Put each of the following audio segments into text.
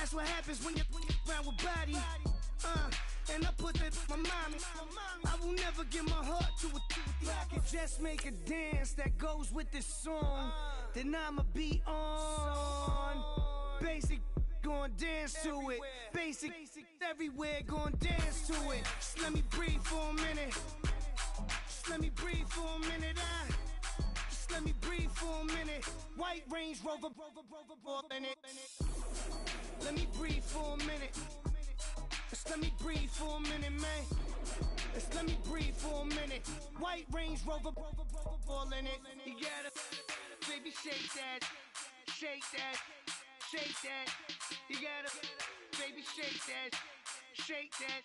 That's what happens when you're around with body. And I put that my mommy. I will never give my heart to a if I could just make a dance that goes with this song, then I'ma be on. Basic, gon' dance to it. Basic, everywhere, gon' dance to it. Just let me breathe for a minute. Just let me breathe for a minute. Just let me breathe for a minute. White Range Rover, in it. Let me breathe for a minute. Just let me breathe for a minute, man. Just let me breathe for a minute. White Range Rover, all in it. You gotta, baby, shake that, shake that, shake that. You gotta, baby, shake that, shake that.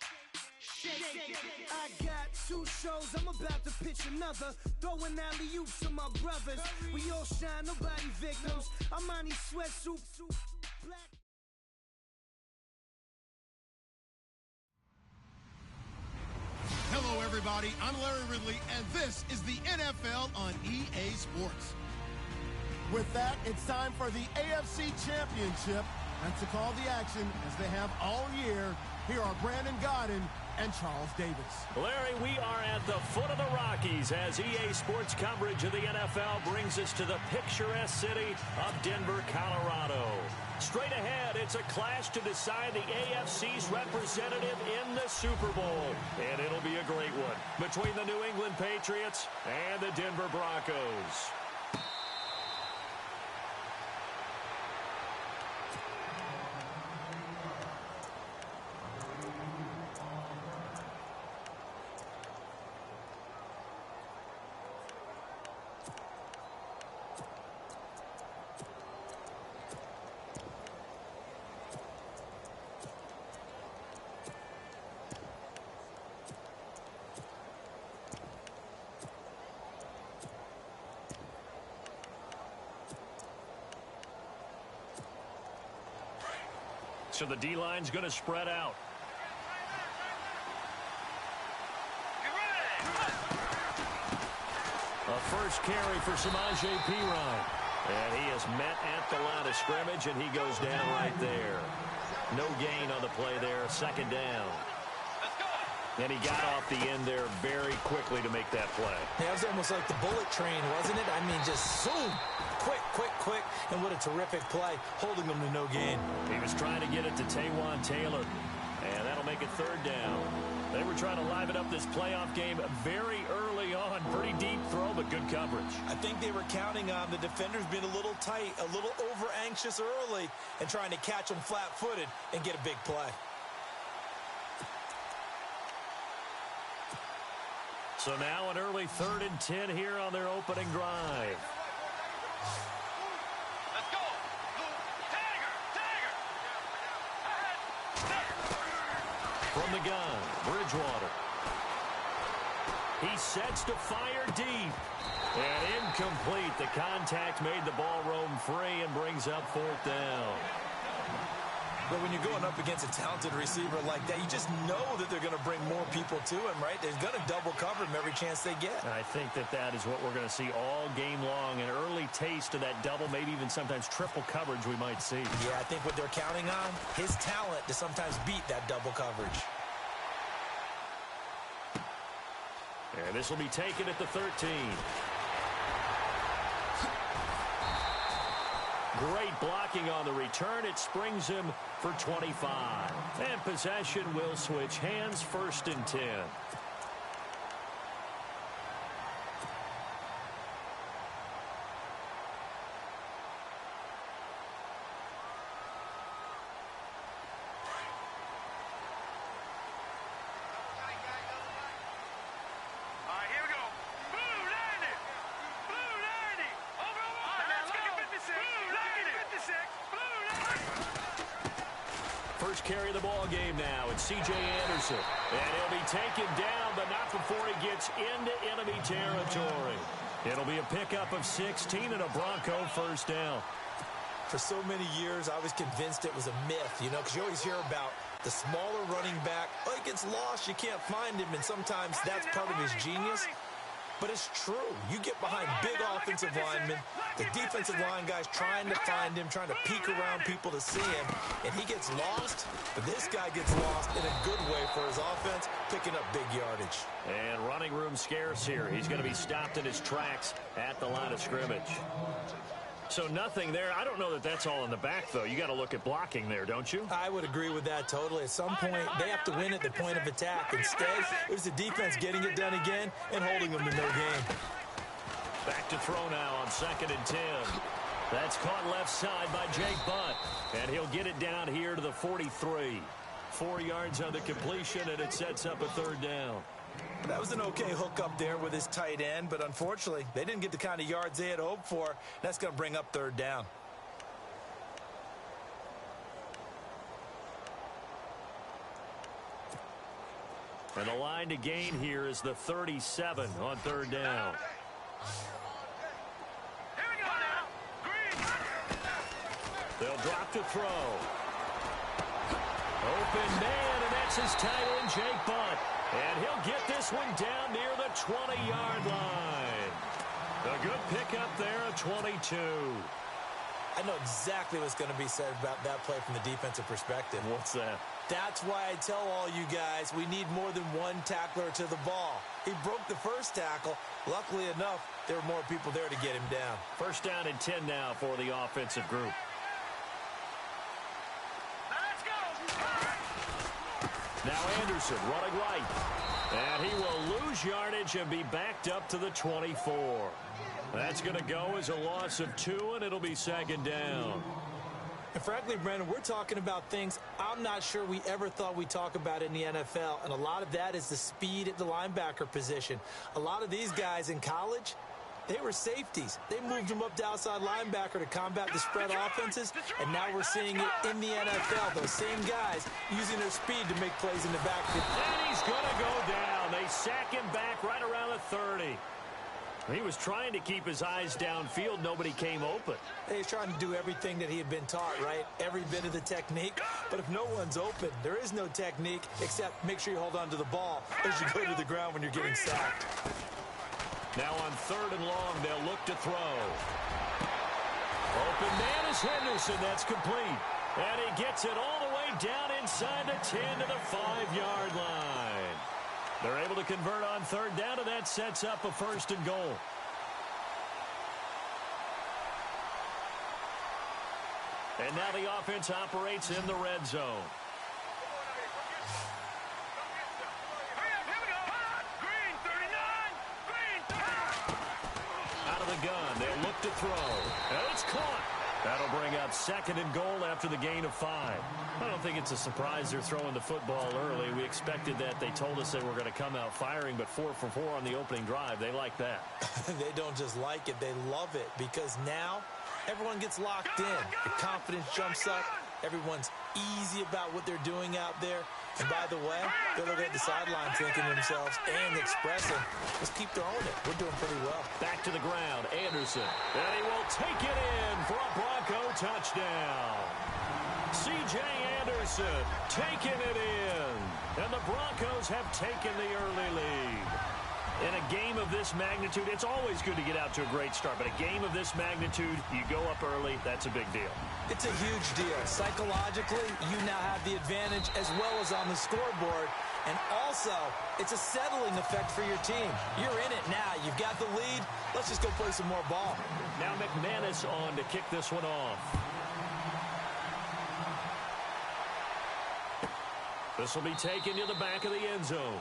Shake it. I got 2 shows, I'm about to pitch another. Throwing alley-oops to my brothers. We all shine, nobody victims. I'm on these sweatsuits, black. Hello, everybody. I'm Larry Ridley, and this is the NFL on EA Sports. With that, it's time for the AFC Championship. And to call the action, as they have all year, here are Brandon Godden and Charles Davis. Larry, we are at the foot of the Rockies as EA Sports coverage of the NFL brings us to the picturesque city of Denver, Colorado. Straight ahead, it's a clash to decide the AFC's representative in the Super Bowl. And it'll be a great one between the New England Patriots and the Denver Broncos. So the D-line's going to spread out. A first carry for Samaje Perine. And he is met at the line of scrimmage, and he goes down right there. No gain on the play there. Second down. And he got off the end there very quickly to make that play. Yeah, it was almost like the bullet train, wasn't it? I mean, just zoom. Quick, quick, quick. And what a terrific play, holding them to no gain. He was trying to get it to Taywan Taylor. And that'll make it third down. They were trying to liven up this playoff game very early on. Pretty deep throw, but good coverage. I think they were counting on the defenders being a little tight, a little over-anxious early, and trying to catch them flat-footed and get a big play. So now an early 3rd and 10 here on their opening drive. Let's go. From the gun, Bridgewater. He sets to fire deep. And incomplete. The contact made the ball roam free and brings up 4th down. But when you're going up against a talented receiver like that, you just know that they're going to bring more people to him, right? They're going to double cover him every chance they get. I think that is what we're going to see all game long. An early taste of that double, maybe even sometimes triple coverage we might see. Yeah, I think what they're counting on, his talent to sometimes beat that double coverage. And this will be taken at the 13. Great blocking on the return. It springs him for 25. And possession will switch hands, 1st and 10. First carry of the ball game now. It's C.J. Anderson. And he'll be taken down, but not before he gets into enemy territory. It'll be a pickup of 16 and a Bronco 1st down. For so many years, I was convinced it was a myth, you know, because you always hear about the smaller running back. Oh, he gets lost, you can't find him, and sometimes that's part of his genius. But it's true. You get behind big offensive linemen, the defensive line guys trying to find him, trying to peek around people to see him, and he gets lost, but this guy gets lost in a good way for his offense, picking up big yardage. And running room scarce here. He's going to be stopped in his tracks at the line of scrimmage. So nothing there. I don't know that that's all in the back, though. You got to look at blocking there, don't you? I would agree with that totally. At some point, they have to win at the point of attack. Instead, it was the defense getting it done again and holding them to no gain. Back to throw now on 2nd and 10. That's caught left side by Jake Butt. And he'll get it down here to the 43. 4 yards on the completion, and it sets up a 3rd down. That was an okay hook up there with his tight end, but unfortunately, they didn't get the kind of yards they had hoped for. That's going to bring up 3rd down. And the line to gain here is the 37 on 3rd down. Here we go now. Green. They'll drop to throw. Open man, and that's his tight end, Jake Butt. And he'll get this one down near the 20-yard line. A good pickup there, a 22. I know exactly what's going to be said about that play from the defensive perspective. What's that? That's why I tell all you guys we need more than one tackler to the ball. He broke the first tackle. Luckily enough, there were more people there to get him down. 1st down and 10 now for the offensive group. Now Anderson running right. And he will lose yardage and be backed up to the 24. That's going to go as a loss of 2, and it'll be 2nd down. And frankly, Brandon, we're talking about things I'm not sure we ever thought we'd talk about in the NFL. And a lot of that is the speed at the linebacker position. A lot of these guys in college, they were safeties. They moved them up to outside linebacker to combat the spread offenses, and now we're seeing it in the NFL. Those same guys using their speed to make plays in the backfield. And he's going to go down. They sack him back right around the 30. He was trying to keep his eyes downfield. Nobody came open. He's trying to do everything that he had been taught, right? Every bit of the technique. But if no one's open, there is no technique except make sure you hold on to the ball as you go to the ground when you're getting sacked. Now on 3rd and long, they'll look to throw. Open man is Henderson. That's complete. And he gets it all the way down inside the 10 to the 5-yard line. They're able to convert on 3rd down, and that sets up a 1st and goal. And now the offense operates in the red zone. Out of the gun, they'll look to throw. And it's caught. That'll bring up 2nd and goal after the gain of 5. I don't think it's a surprise they're throwing the football early. We expected that. They told us they were going to come out firing, but 4 for 4 on the opening drive. They like that. They don't just like it, they love it, because now everyone gets locked in. The confidence jumps up. Everyone's easy about what they're doing out there. And by the way, they're looking at the sideline thinking to themselves and expressing, let's keep throwing it. We're doing pretty well. Back to the ground, Anderson. And he will take it in for a Bronco touchdown. C.J. Anderson taking it in. And the Broncos have taken the early lead. In a game of this magnitude, it's always good to get out to a great start, but a game of this magnitude, you go up early, that's a big deal. It's a huge deal. Psychologically, you now have the advantage as well as on the scoreboard. And also, it's a settling effect for your team. You're in it now. You've got the lead. Let's just go play some more ball. Now McManus on to kick this one off. This will be taken to the back of the end zone.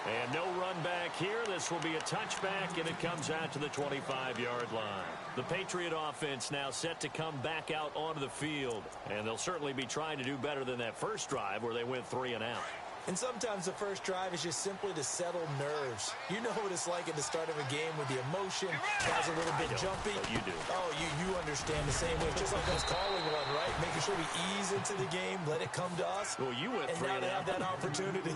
And no run back here. This will be a touchback, and it comes out to the 25-yard line. The Patriot offense now set to come back out onto the field. And they'll certainly be trying to do better than that first drive where they went 3 and out. And sometimes the first drive is just simply to settle nerves. You know what it's like at the start of a game with the emotion. Guys a little bit jumpy. But you do. Oh, you understand the same way. Just like us calling one, right? Making sure we ease into the game, let it come to us. Well, you went 3 and out. And now they have that opportunity.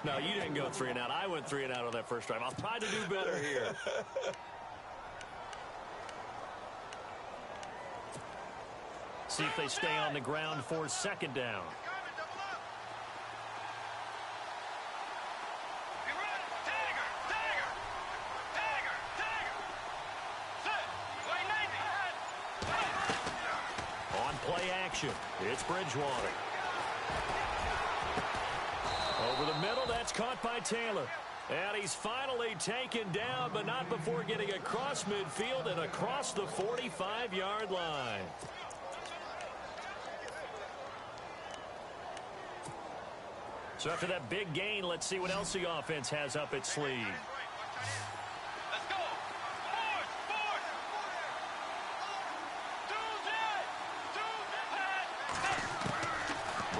No, you didn't go 3 and out. I went 3 and out on that first drive. I'll try to do better here. See if they stay on the ground for 2nd down. action. It's Bridgewater. Over the middle, that's caught by Taylor. And he's finally taken down, but not before getting across midfield and across the 45-yard line. So after that big gain, let's see what else the offense has up its sleeve. Let's go. Forward.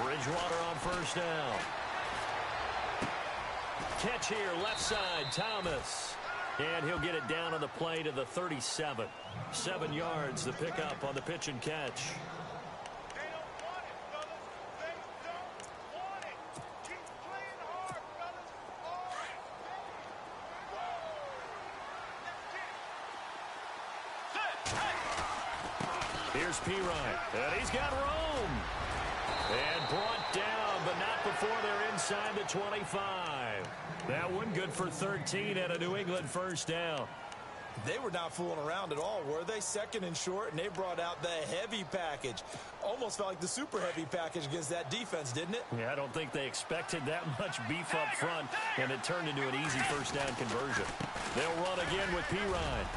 Bridgewater on first down. Catch here, left side, Thomas. And he'll get it down on the play to the 37. 7 yards, the pickup on the pitch and catch. Here's Pirine, and he's got room. And brought down, but not before they're inside the 25. That one good for 13 and a New England first down. They were not fooling around at all, were they? Second and short, and they brought out the heavy package. Almost felt like the super heavy package against that defense, didn't it? Yeah, I don't think they expected that much beef up front, and it turned into an easy first down conversion. They'll run again with Pirine.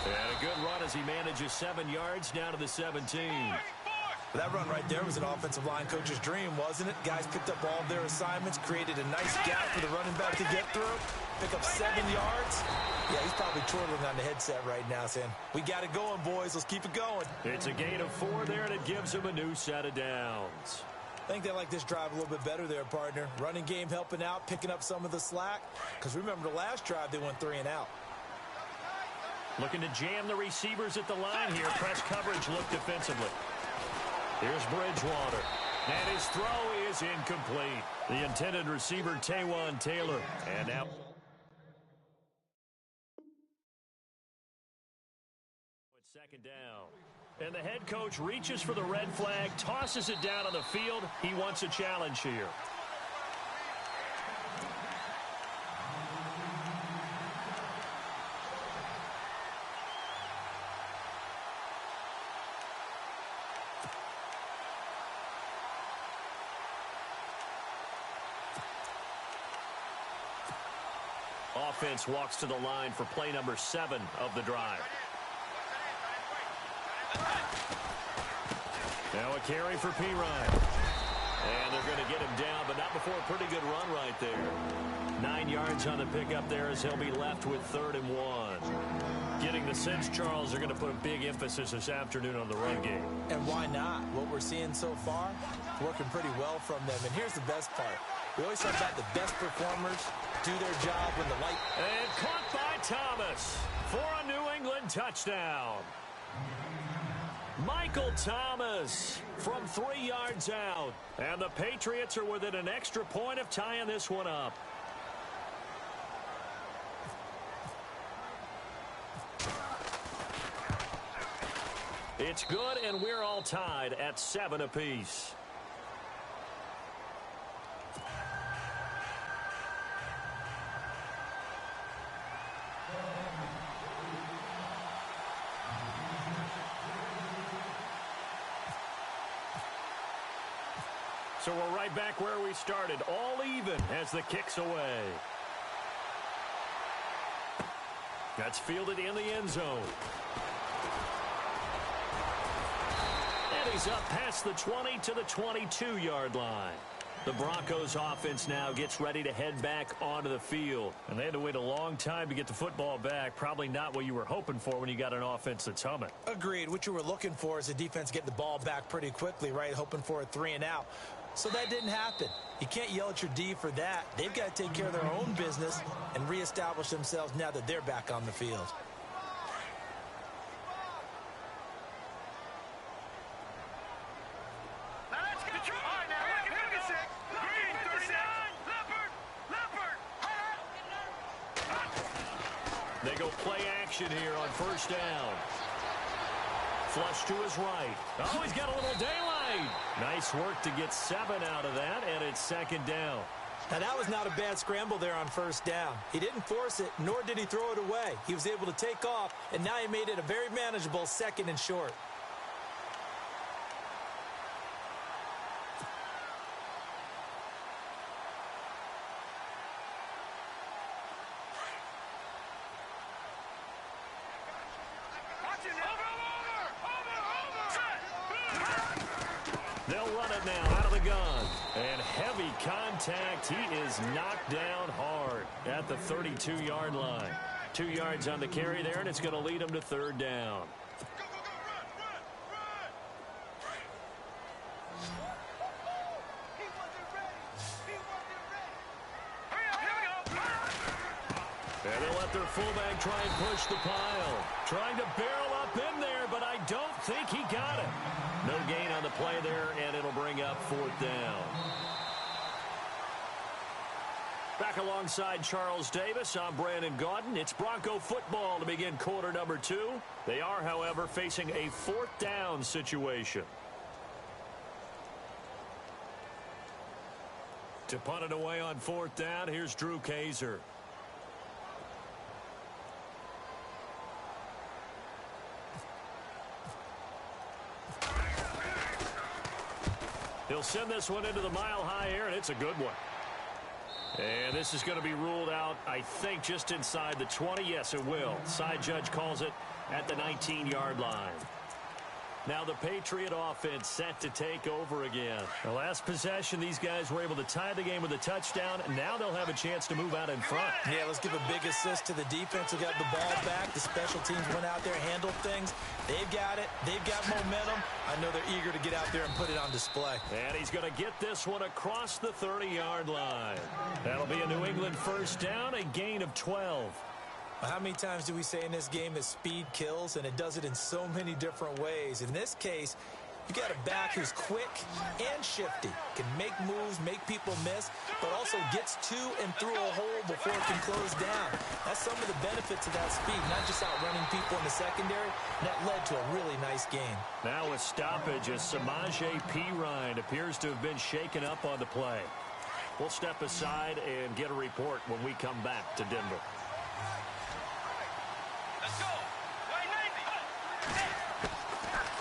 And a good run as he manages 7 yards down to the 17. That run right there was an offensive line coach's dream, wasn't it? Guys picked up all of their assignments, created a nice gap for the running back to get through, pick up 7 yards. Yeah, he's probably chortling on the headset right now saying, we got it going, boys. Let's keep it going. It's a gain of 4 there, and it gives him a new set of downs. I think they like this drive a little bit better there, partner. Running game helping out, picking up some of the slack. Because remember the last drive, they went 3 and out. Looking to jam the receivers at the line here. Press coverage look defensively. Here's Bridgewater. And his throw is incomplete. The intended receiver, Taywan Taylor. And now... second down. And the head coach reaches for the red flag, tosses it down on the field. He wants a challenge here. Offense walks to the line for play number 7 of the drive. Now a carry for Pirine. And they're going to get him down, but not before a pretty good run right there. 9 yards on the pickup there as he'll be left with 3rd and 1. Getting the sense, Charles, they're going to put a big emphasis this afternoon on the run game. And why not? What we're seeing so far, working pretty well from them. And here's the best part. We always talk about the best performers do their job when the light... And caught by Thomas for a New England touchdown. Michael Thomas from 3 yards out. And the Patriots are within an extra point of tying this one up. It's good, and we're all tied at 7 apiece. So we're right back where we started, all even as the kick's away. That's fielded in the end zone. And he's up past the 20 to the 22-yard line. The Broncos offense now gets ready to head back onto the field. And they had to wait a long time to get the football back. Probably not what you were hoping for when you got an offense that's humming. Agreed. What you were looking for is a defense getting the ball back pretty quickly, right? Hoping for a 3 and out. So that didn't happen. You can't yell at your D for that. They've got to take care of their own business and reestablish themselves now that they're back on the field. They go play action here on first down. Flush to his right. Oh, he's got a little daylight. Nice work to get 7 out of that, and it's 2nd down. Now, that was not a bad scramble there on first down. He didn't force it, nor did he throw it away. He was able to take off, and now he made it a very manageable 2nd and short. it now out of the gun. And heavy contact. He is knocked down hard at the 32-yard line. 2 yards on the carry there, and it's going to lead him to third down. And they'll let their fullback try and push the pile. Trying to barrel up in there, but I don't think he got it. No gain on the play there, and it'll bring up fourth down. Back alongside Charles Davis, I'm Brandon Gaudin. It's Bronco football to begin quarter number 2. They are, however, facing a fourth down situation. To punt it away on fourth down, here's Drew Kaiser. He'll send this one into the mile-high air, and it's a good one. And this is going to be ruled out, I think, just inside the 20. Yes, it will. Side judge calls it at the 19-yard line. Now the Patriot offense set to take over again. The last possession, these guys were able to tie the game with a touchdown, and now they'll have a chance to move out in front. Yeah, let's give a big assist to the defense who got the ball back. The special teams went out there, handled things. They've got it. They've got momentum. I know they're eager to get out there and put it on display. And he's going to get this one across the 30-yard line. That'll be a New England first down, a gain of 12. How many times do we say in this game that speed kills, and it does it in so many different ways? In this case, you got a back who's quick and shifty, can make moves, make people miss, but also gets to and through a hole before it can close down. That's some of the benefits of that speed, not just outrunning people in the secondary. That led to a really nice gain. Now a stoppage as Samaje Perine appears to have been shaken up on the play. We'll step aside and get a report when we come back to Denver.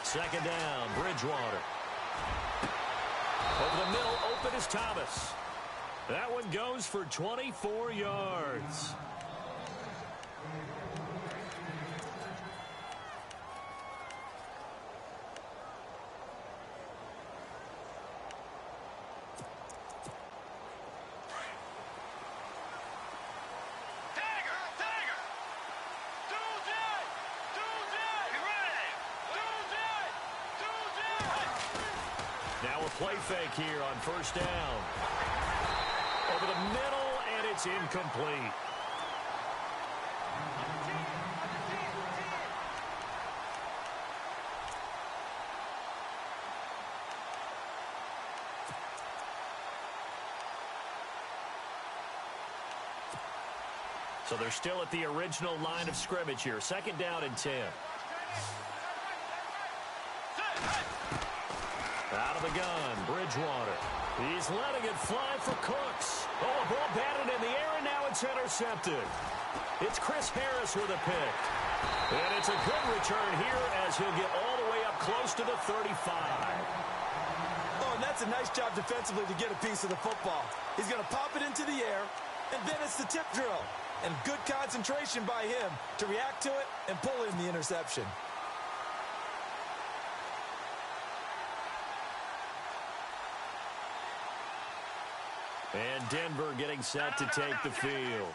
Second down, Bridgewater. Over the middle, open is Thomas. That one goes for 24 yards. Play fake here on first down. Over the middle, and it's incomplete. So they're still at the original line of scrimmage here. Second down and 10. Out of the gun, Bridgewater. He's letting it fly for Cooks. Oh, a ball batted in the air, and now it's intercepted. It's Chris Harris with a pick. And it's a good return here as he'll get all the way up close to the 35. Oh, and that's a nice job defensively to get a piece of the football. He's going to pop it into the air, and then it's the tip drill. And good concentration by him to react to it and pull in the interception. And Denver getting set to take the field.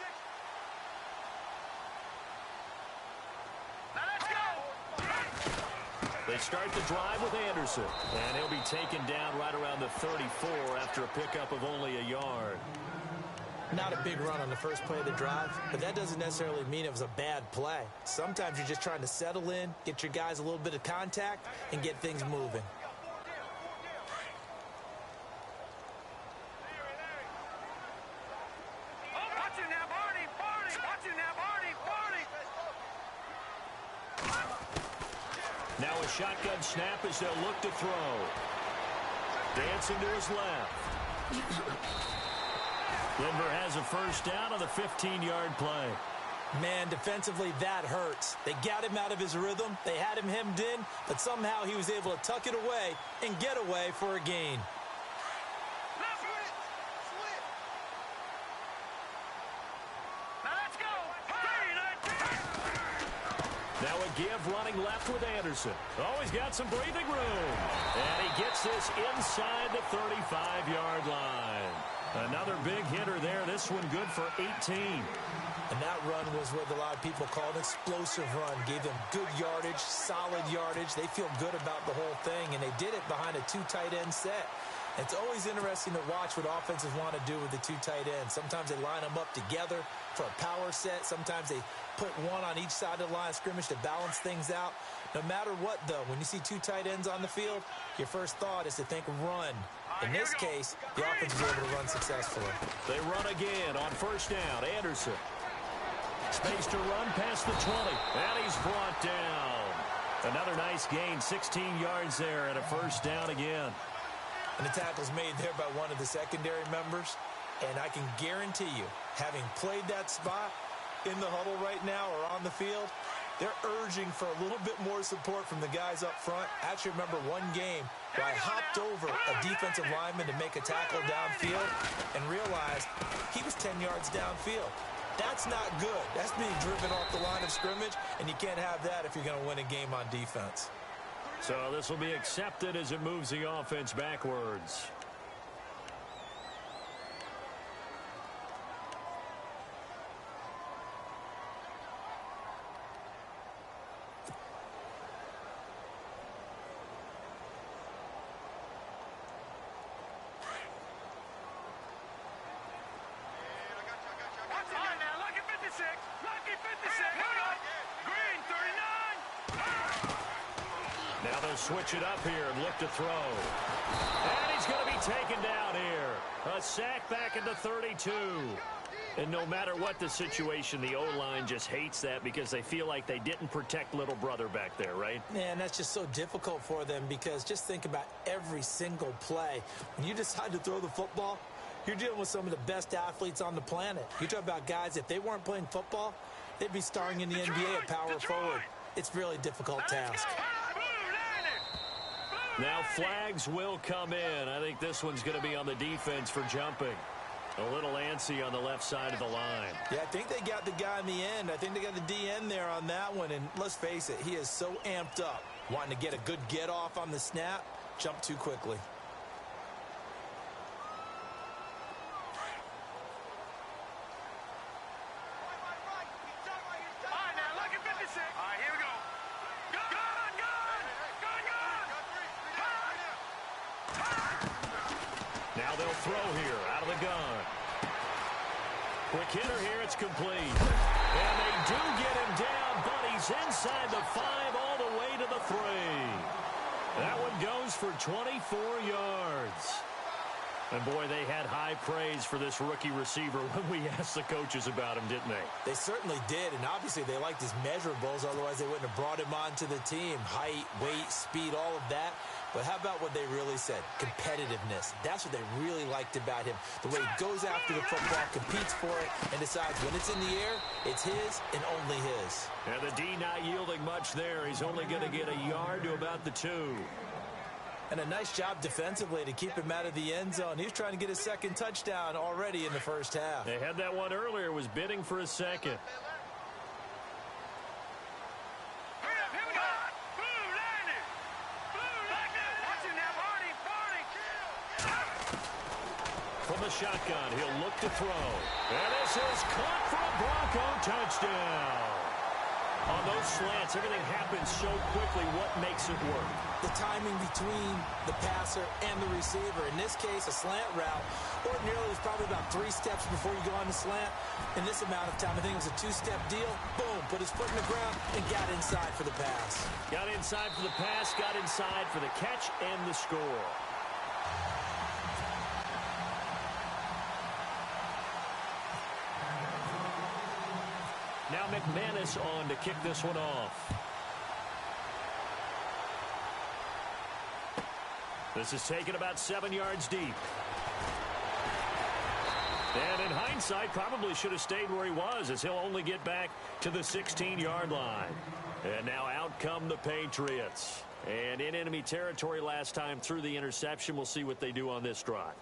They start the drive with Anderson. And he'll be taken down right around the 34 after a pickup of only a yard. Not a big run on the first play of the drive, but that doesn't necessarily mean it was a bad play. Sometimes you're just trying to settle in, get your guys a little bit of contact, and get things moving. Now a shotgun snap as they'll look to throw. Dancing to his left. Denver has a first down on the 15-yard play. Man, defensively, that hurts. They got him out of his rhythm. They had him hemmed in, but somehow he was able to tuck it away and get away for a gain. Now a give running left with Anderson. Oh, he's got some breathing room. And he gets this inside the 35-yard line. Another big hitter there. This one good for 18. And that run was what a lot of people call an explosive run. Gave them good yardage, solid yardage. They feel good about the whole thing, and they did it behind a 2 tight end set. It's always interesting to watch what offenses want to do with the 2 tight ends. Sometimes they line them up together for a power set. Sometimes they put one on each side of the line of scrimmage to balance things out. No matter what, though, when you see 2 tight ends on the field, your first thought is to think run. In this case, the offense was able to run successfully. They run again on first down. Anderson. Space to run past the 20. And he's brought down. Another nice gain, 16 yards there and a first down again. And the tackle's made there by one of the secondary members. And I can guarantee you, having played that spot in the huddle right now or on the field, they're urging for a little bit more support from the guys up front. I actually remember one game where I hopped over a defensive lineman to make a tackle downfield and realized he was 10 yards downfield. That's not good. That's being driven off the line of scrimmage, and you can't have that if you're going to win a game on defense. So this will be accepted as it moves the offense backwards. Now they'll switch it up here and look to throw. And he's going to be taken down here. A sack back at the 32. And no matter what the situation, the O-line just hates that because they feel like they didn't protect little brother back there, right? Man, that's just so difficult for them because just think about every single play. When you decide to throw the football, you're dealing with some of the best athletes on the planet. You talk about guys, if they weren't playing football, they'd be starring in the NBA at power forward. It's a really difficult task. Now flags will come in. I think this one's going to be on the defense for jumping. A little antsy on the left side of the line. Yeah, I think they got the guy in the end. I think they got the DN there on that one. And let's face it, he is so amped up, wanting to get a good get off on the snap, jump too quickly. Now they'll throw here out of the gun. Quick hitter here, it's complete. And they do get him down, but he's inside the 5 all the way to the 3. That one goes for 24 yards. And, boy, they had high praise for this rookie receiver when we asked the coaches about him, didn't they? They certainly did, and obviously they liked his measurables. Otherwise, they wouldn't have brought him onto the team. Height, weight, speed, all of that. But how about what they really said? Competitiveness. That's what they really liked about him. The way he goes after the football, competes for it, and decides when it's in the air, it's his and only his. And the D not yielding much there. He's only going to get a yard to about the 2. And a nice job defensively to keep him out of the end zone. He was trying to get his second touchdown already in the first half. They had that one earlier, was bidding for a second. From the shotgun, he'll look to throw. And this is caught for a Bronco touchdown. On those slants, everything happens so quickly. What makes it work? The timing between the passer and the receiver. In this case, a slant route. Ordinarily, it's probably about 3 steps before you go on the slant. In this amount of time, I think it was a 2-step deal. Boom, put his foot in the ground and got inside for the pass. Got inside for the pass, got inside for the catch and the score. Now McManus on to kick this one off. This is taken about 7 yards deep. And in hindsight, probably should have stayed where he was, as he'll only get back to the 16-yard line. And now out come the Patriots. And in enemy territory last time through the interception. We'll see what they do on this drive.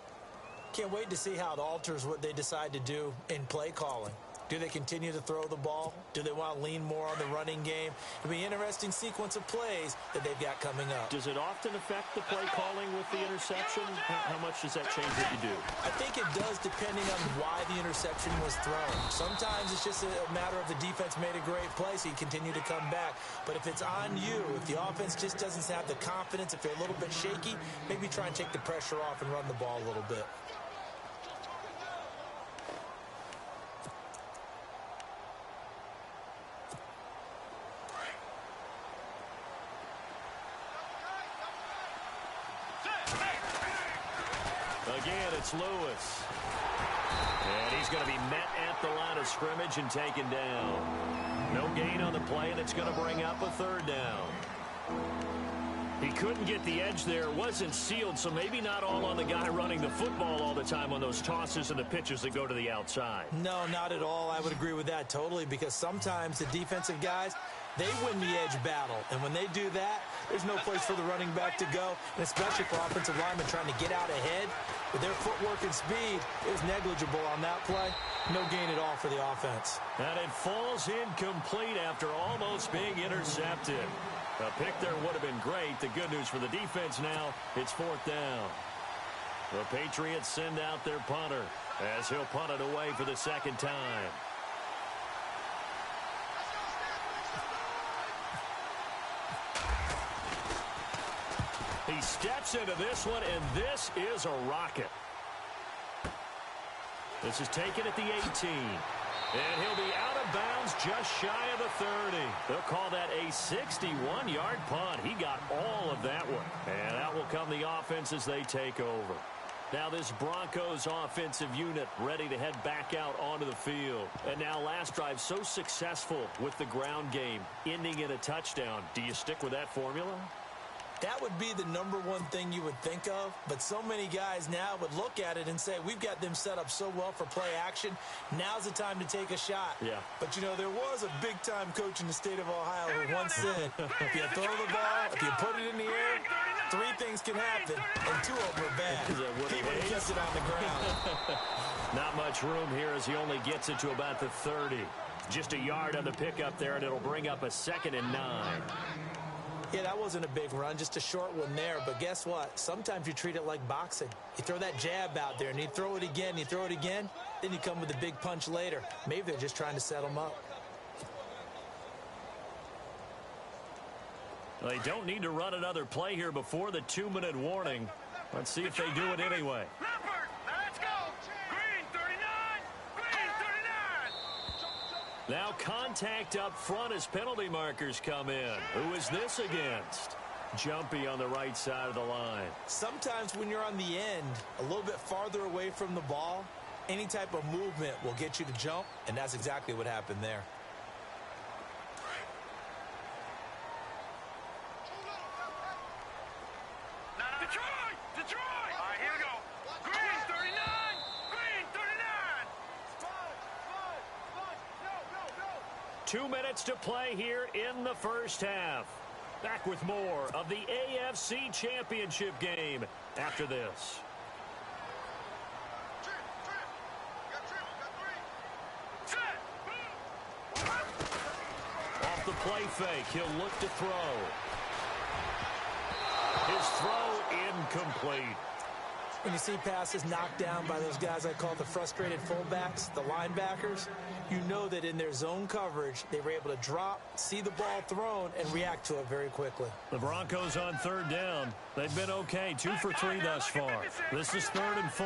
Can't wait to see how it alters what they decide to do in play calling. Do they continue to throw the ball? Do they want to lean more on the running game? It'll be an interesting sequence of plays that they've got coming up. Does it often affect the play calling with the interception? How much does that change what you do? I think it does, depending on why the interception was thrown. Sometimes it's just a matter of the defense made a great play, so you continue to come back. But if it's on you, if the offense just doesn't have the confidence, if they're a little bit shaky, maybe try and take the pressure off and run the ball a little bit. Again, it's Lewis. And he's going to be met at the line of scrimmage and taken down. No gain on the play, and it's going to bring up a third down. He couldn't get the edge there, wasn't sealed, so maybe not all on the guy running the football all the time on those tosses and the pitches that go to the outside. No, not at all. I would agree with that totally, because sometimes the defensive guys, they win the edge battle. And when they do that, there's no place for the running back to go, and especially for offensive linemen trying to get out ahead. With their footwork and speed, it was negligible on that play. No gain at all for the offense. And it falls incomplete after almost being intercepted. A pick there would have been great. The good news for the defense now, it's fourth down. The Patriots send out their punter as he'll punt it away for the second time. He steps into this one, and this is a rocket. This is taken at the 18. And he'll be out of bounds just shy of the 30. They'll call that a 61-yard punt. He got all of that one. And out will come the offense as they take over. Now this Broncos offensive unit ready to head back out onto the field. And now last drive so successful with the ground game, ending in a touchdown. Do you stick with that formula? That would be the number one thing you would think of, but so many guys now would look at it and say, we've got them set up so well for play action. Now's the time to take a shot. Yeah. But, you know, there was a big-time coach in the state of Ohio who once said, if you throw the ball, if you put it in the air, three things can happen, and two of them are bad. He would have kept it on the ground. Not much room here as he only gets it to about the 30. Just a yard on the pickup there, and it'll bring up a 2nd and 9. Yeah, that wasn't a big run, just a short one there. But guess what? Sometimes you treat it like boxing. You throw that jab out there, and you throw it again, you throw it again, then you come with a big punch later. Maybe they're just trying to set them up. They don't need to run another play here before the 2-minute warning. Let's see if they do it anyway. Now contact up front as penalty markers come in. Who is this against? Jumpy on the right side of the line. Sometimes when you're on the end, a little bit farther away from the ball, any type of movement will get you to jump, and that's exactly what happened there. Detroit! All right, here we go. Green 39! Green 39! 2 minutes to play here in the first half. Back with more of the AFC Championship game after this. Off the play fake, he'll look to throw. His throw incomplete. When you see passes knocked down by those guys I call the frustrated fullbacks, the linebackers, you know that in their zone coverage, they were able to drop, see the ball thrown, and react to it very quickly. The Broncos on third down. They've been okay, 2 for 3 thus far. This is 3rd and 4.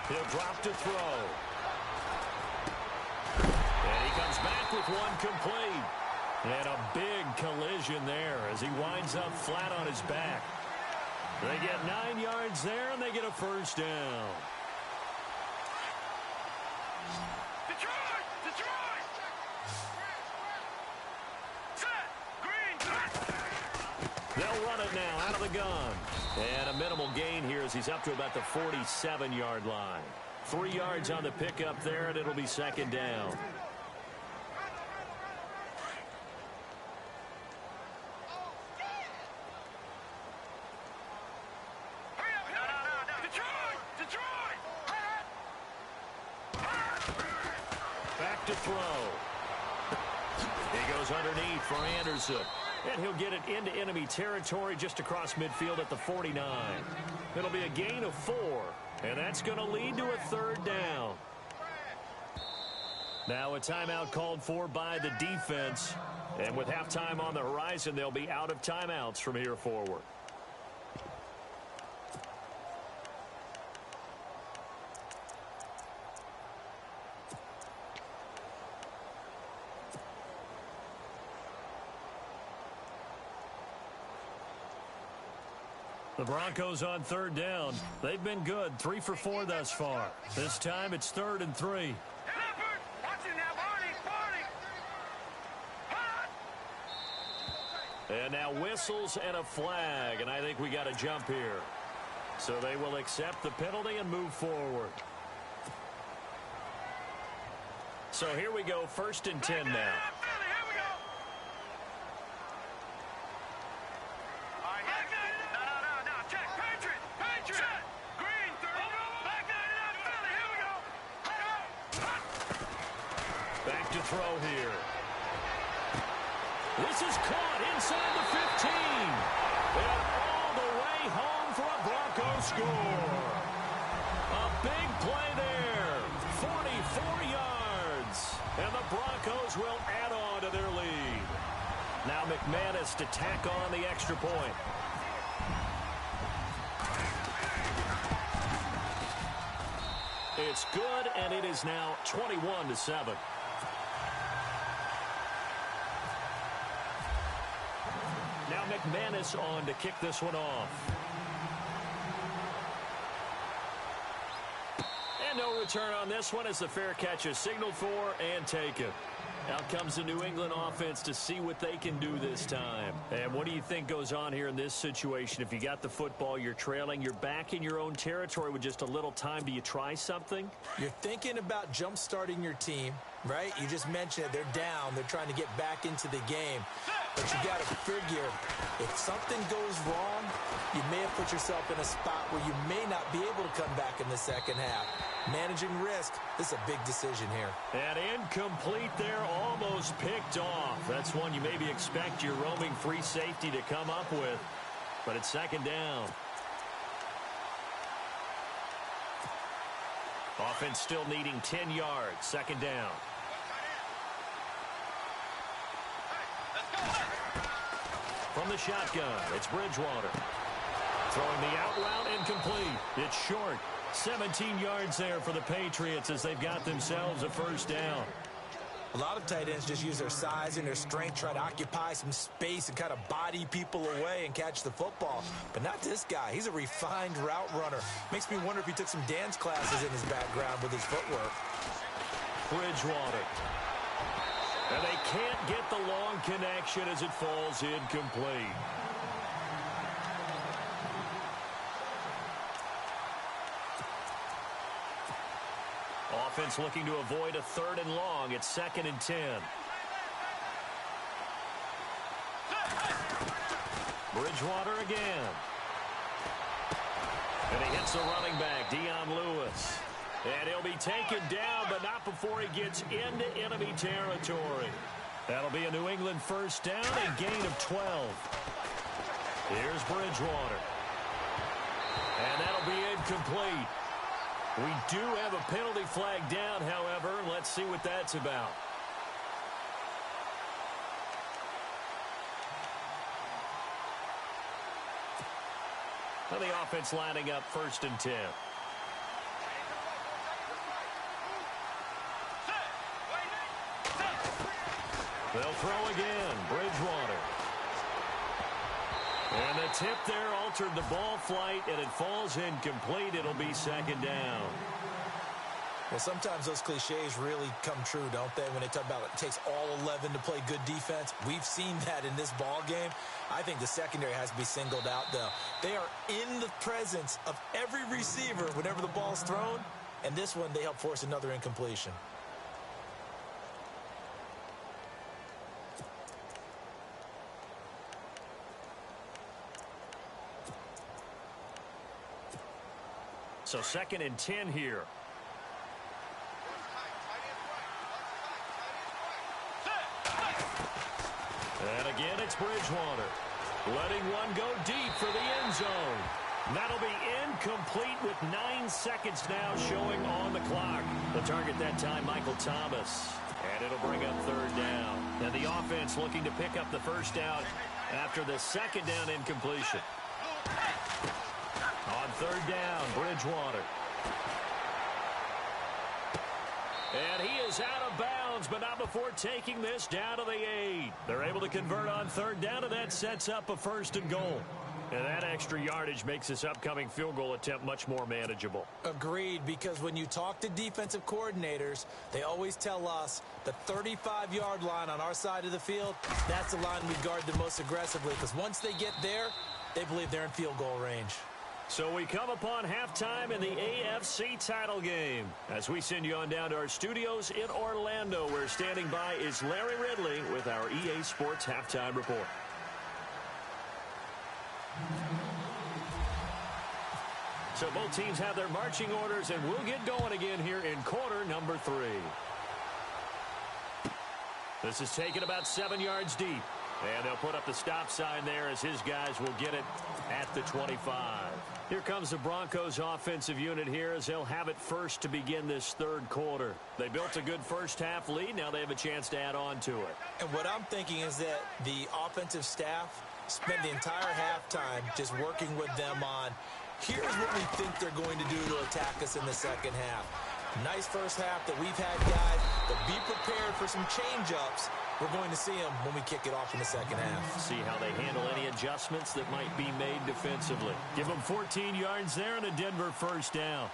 He'll drop to throw. And he comes back with one complete. And a big collision there as he winds up flat on his back. They get 9 yards there, and they get a first down. Detroit! Set! Green! They'll run it now out of the gun. And a minimal gain here as he's up to about the 47-yard line. 3 yards on the pickup there, and it'll be 2nd down. Back to throw. He goes underneath for Anderson. And he'll get it into enemy territory just across midfield at the 49. It'll be a gain of 4. And that's going to lead to a third down. Now a timeout called for by the defense. And with halftime on the horizon, they'll be out of timeouts from here forward. The Broncos on third down. They've been good, 3 for 4 thus far. This time it's 3rd and 3. And now whistles and a flag, and I think we got a jump here. So they will accept the penalty and move forward. So here we go, 1st and 10 now. Back to throw here. This is caught inside the 15. And all the way home for a Broncos score. A big play there. 44 yards. And the Broncos will add on to their lead. Now McManus to tack on the extra point. It's good, and it is now 21-7. Now McManus on to kick this one off. And no return on this one as the fair catch is signaled for and taken. Out comes the New England offense to see what they can do this time. And what do you think goes on here in this situation? If you got the football, you're trailing, you're back in your own territory with just a little time. Do you try something? You're thinking about jump-starting your team, right? You just mentioned it. They're down. They're trying to get back into the game. But you got to figure, if something goes wrong, you may have put yourself in a spot where you may not be able to come back in the second half. Managing risk, this is a big decision here. And incomplete there, almost picked off. That's one you maybe expect your roaming free safety to come up with. But it's 2nd down. Offense still needing 10 yards. 2nd down. From the shotgun, it's Bridgewater. Throwing the out route incomplete. It's short. 17 yards there for the Patriots as they've got themselves a 1st down. A lot of tight ends just use their size and their strength, try to occupy some space and kind of body people away and catch the football. But not this guy. He's a refined route runner. Makes me wonder if he took some dance classes in his background with his footwork. Bridgewater. And they can't get the long connection as it falls incomplete. Offense looking to avoid a 3rd and long. It's 2nd and 10. Bridgewater again. And he hits the running back, Dion Lewis. And he'll be taken down, but not before he gets into enemy territory. That'll be a New England 1st down and gain of 12. Here's Bridgewater. And that'll be incomplete. We do have a penalty flag down, however. Let's see what that's about. Now the offense lining up 1st and 10. They'll throw again. Bridgewater. And the tip there altered the ball flight, and it falls incomplete. It'll be 2nd down. Well, sometimes those cliches really come true, don't they, when they talk about it takes all 11 to play good defense. We've seen that in this ball game. I think the secondary has to be singled out, though. They are in the presence of every receiver whenever the ball's thrown, and this one they help force another incompletion. So 2nd and 10 here. It's Bridgewater. Letting one go deep for the end zone. That'll be incomplete with 9 seconds now showing on the clock. The target that time, Michael Thomas. And it'll bring up third down. And the offense looking to pick up the first down after the second down incompletion. On third down, Bridgewater. And he is out of bounds, but not before taking this down to the 8. They're able to convert on third down, and that sets up a 1st and goal. And that extra yardage makes this upcoming field goal attempt much more manageable. Agreed, because when you talk to defensive coordinators, they always tell us the 35-yard line on our side of the field, that's the line we guard the most aggressively, because once they get there, they believe they're in field goal range. So we come upon halftime in the AFC title game. As we send you on down to our studios in Orlando, where standing by is Larry Ridley with our EA Sports Halftime Report. So both teams have their marching orders, and we'll get going again here in quarter number 3. This is taken about 7 yards deep. And they'll put up the stop sign there as his guys will get it at the 25. Here comes the Broncos offensive unit here as they'll have it first to begin this third quarter. They built a good first half lead. Now they have a chance to add on to it. And what I'm thinking is that the offensive staff spent the entire halftime just working with them on, here's what we think they're going to do to attack us in the second half. Nice first half that we've had, guys, but be prepared for some change-ups. We're going to see them when we kick it off in the second half. See how they handle any adjustments that might be made defensively. Give them 14 yards there and a Denver first down.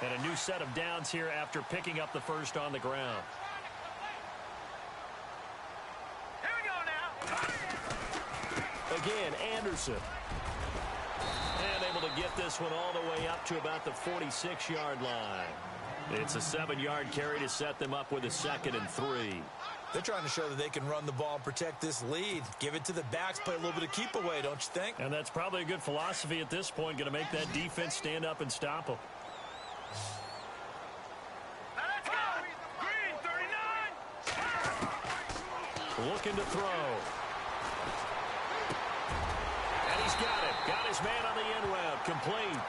And a new set of downs here after picking up the first on the ground. Here we go now. Again, Anderson. And able to get this one all the way up to about the 46-yard line. It's a 7-yard carry to set them up with a 2nd and 3. They're trying to show that they can run the ball and protect this lead. Give it to the backs, play a little bit of keep away, don't you think? And that's probably a good philosophy at this point, going to make that defense stand up and stop them. Let's go. Green, 39. Looking to throw. And he's got it. Got his man on the end route. Complete.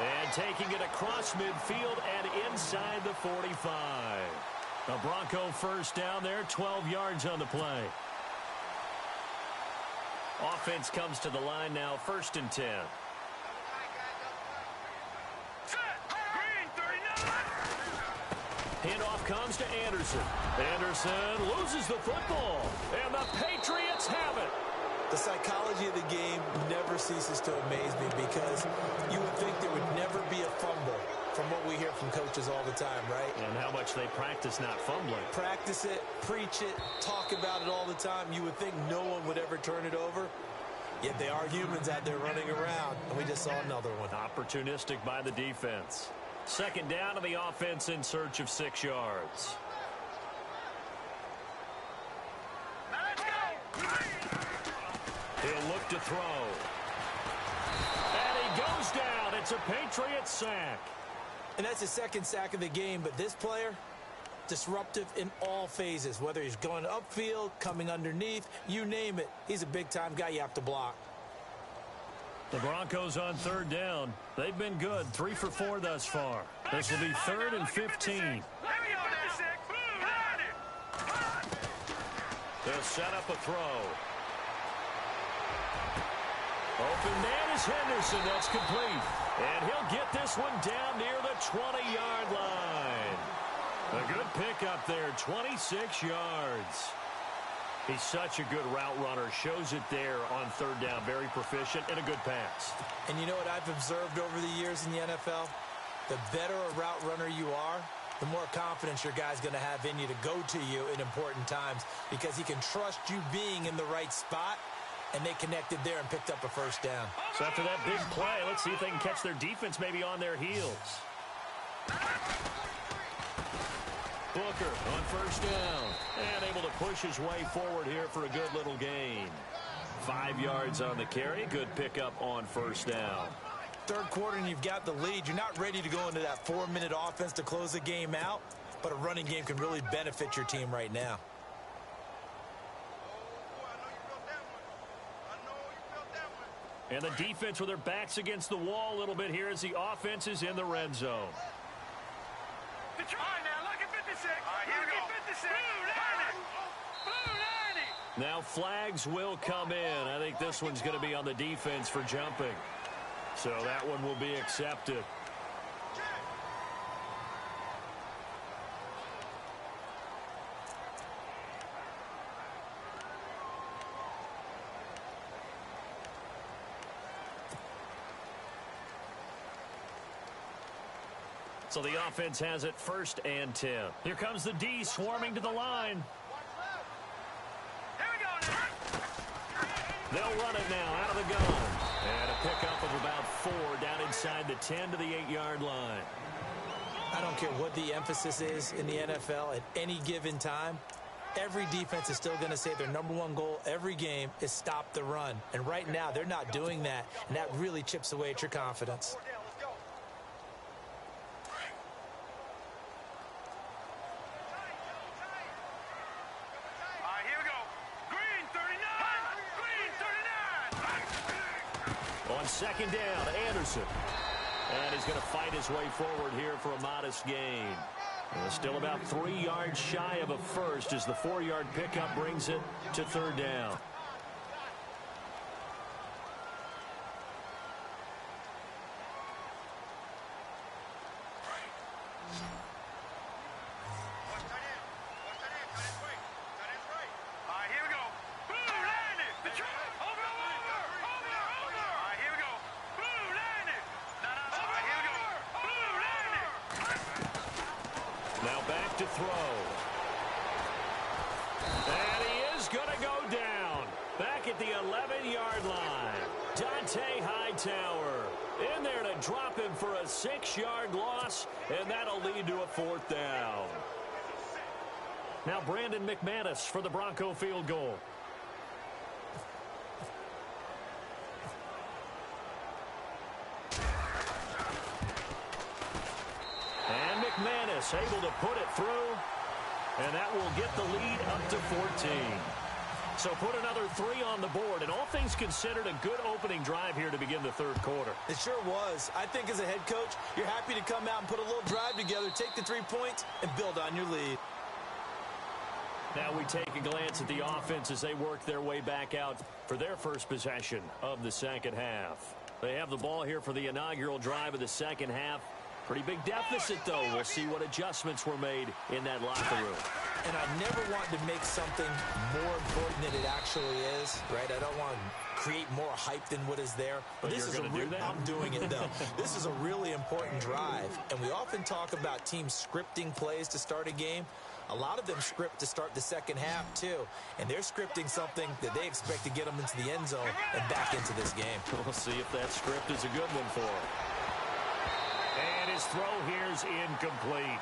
And taking it across midfield and inside the 45. A Bronco first down there, 12 yards on the play. Offense comes to the line now, 1st and 10. Set. Green, 39. Handoff comes to Anderson. Anderson loses the football. And the Patriots have it. The psychology of the game never ceases to amaze me because you would think there would never be a fumble from what we hear from coaches all the time, right? And how much they practice not fumbling. Practice it, preach it, talk about it all the time. You would think no one would ever turn it over. Yet they are humans out there running around, and we just saw another one. Opportunistic by the defense. 2nd down to the offense in search of 6 yards. Let's go. He'll look to throw. And he goes down. It's a Patriots sack. And that's his 2nd sack of the game, but this player, disruptive in all phases, whether he's going upfield, coming underneath, you name it. He's a big-time guy you have to block. The Broncos on 3rd down. They've been good, 3 for 4 thus far. This will be 3rd and 15. They'll set up a throw. Open man is Henderson. That's complete. And he'll get this one down near the 20-yard line. A good pickup there, 26 yards. He's such a good route runner. Shows it there on 3rd down. Very proficient and a good pass. And you know what I've observed over the years in the NFL? The better a route runner you are, the more confidence your guy's going to have in you to go to you in important times because he can trust you being in the right spot. And they connected there and picked up a 1st down. So after that big play, let's see if they can catch their defense maybe on their heels. Booker on 1st down. And able to push his way forward here for a good little gain. 5 yards on the carry. Good pickup on 1st down. third quarter and you've got the lead. You're not ready to go into that 4-minute offense to close the game out, but a running game can really benefit your team right now. And the defense with their backs against the wall a little bit here as the offense is in the red zone. Detroit now, look at 56. Here we go. 56. Blue 90. Now flags will come in. I think this one's going to be on the defense for jumping. So that one will be accepted. So the offense has it 1st and 10. Here comes the D swarming to the line. Here we go now. They'll run it now out of the gun. And a pickup of about 4 down inside the 10 to the 8-yard line. I don't care what the emphasis is in the NFL at any given time. Every defense is still going to say their #1 goal every game is stop the run. And right now, they're not doing that, and that really chips away at your confidence. Here we go. Green 39. Green 39. On 2nd down, Anderson. And he's going to fight his way forward here for a modest gain. Still about 3 yards shy of a first as the 4-yard pickup brings it to 3rd down. Here we go. Blue 90. Detroit. Over. Here we go. Blue 90. Here we go. Blue 90. Now back to throw. And he is going to go down. Back at the 11-yard line. Dante Hightower in there to drop him for a 6-yard loss, and that'll lead to a 4th down. Now Brandon McManus for the Bronco field goal. And McManus able to put it through, and that will get the lead up to 14. So put another 3 on the board, and all things considered, a good opening drive here to begin the 3rd quarter. It sure was. I think as a head coach, you're happy to come out and put a little drive together, take the 3 points, and build on your lead. Now we take a glance at the offense as they work their way back out for their first possession of the 2nd half. They have the ball here for the inaugural drive of the 2nd half. Pretty big deficit, though. We'll see what adjustments were made in that locker room. And I never want to make something more important than it actually is, right? I don't want to create more hype than what is there. But this is I'm doing it, though. This is a really important drive. And we often talk about teams scripting plays to start a game. A lot of them script to start the 2nd half, too. And they're scripting something that they expect to get them into the end zone and back into this game. We'll see if that script is a good one for him. And his throw here's incomplete.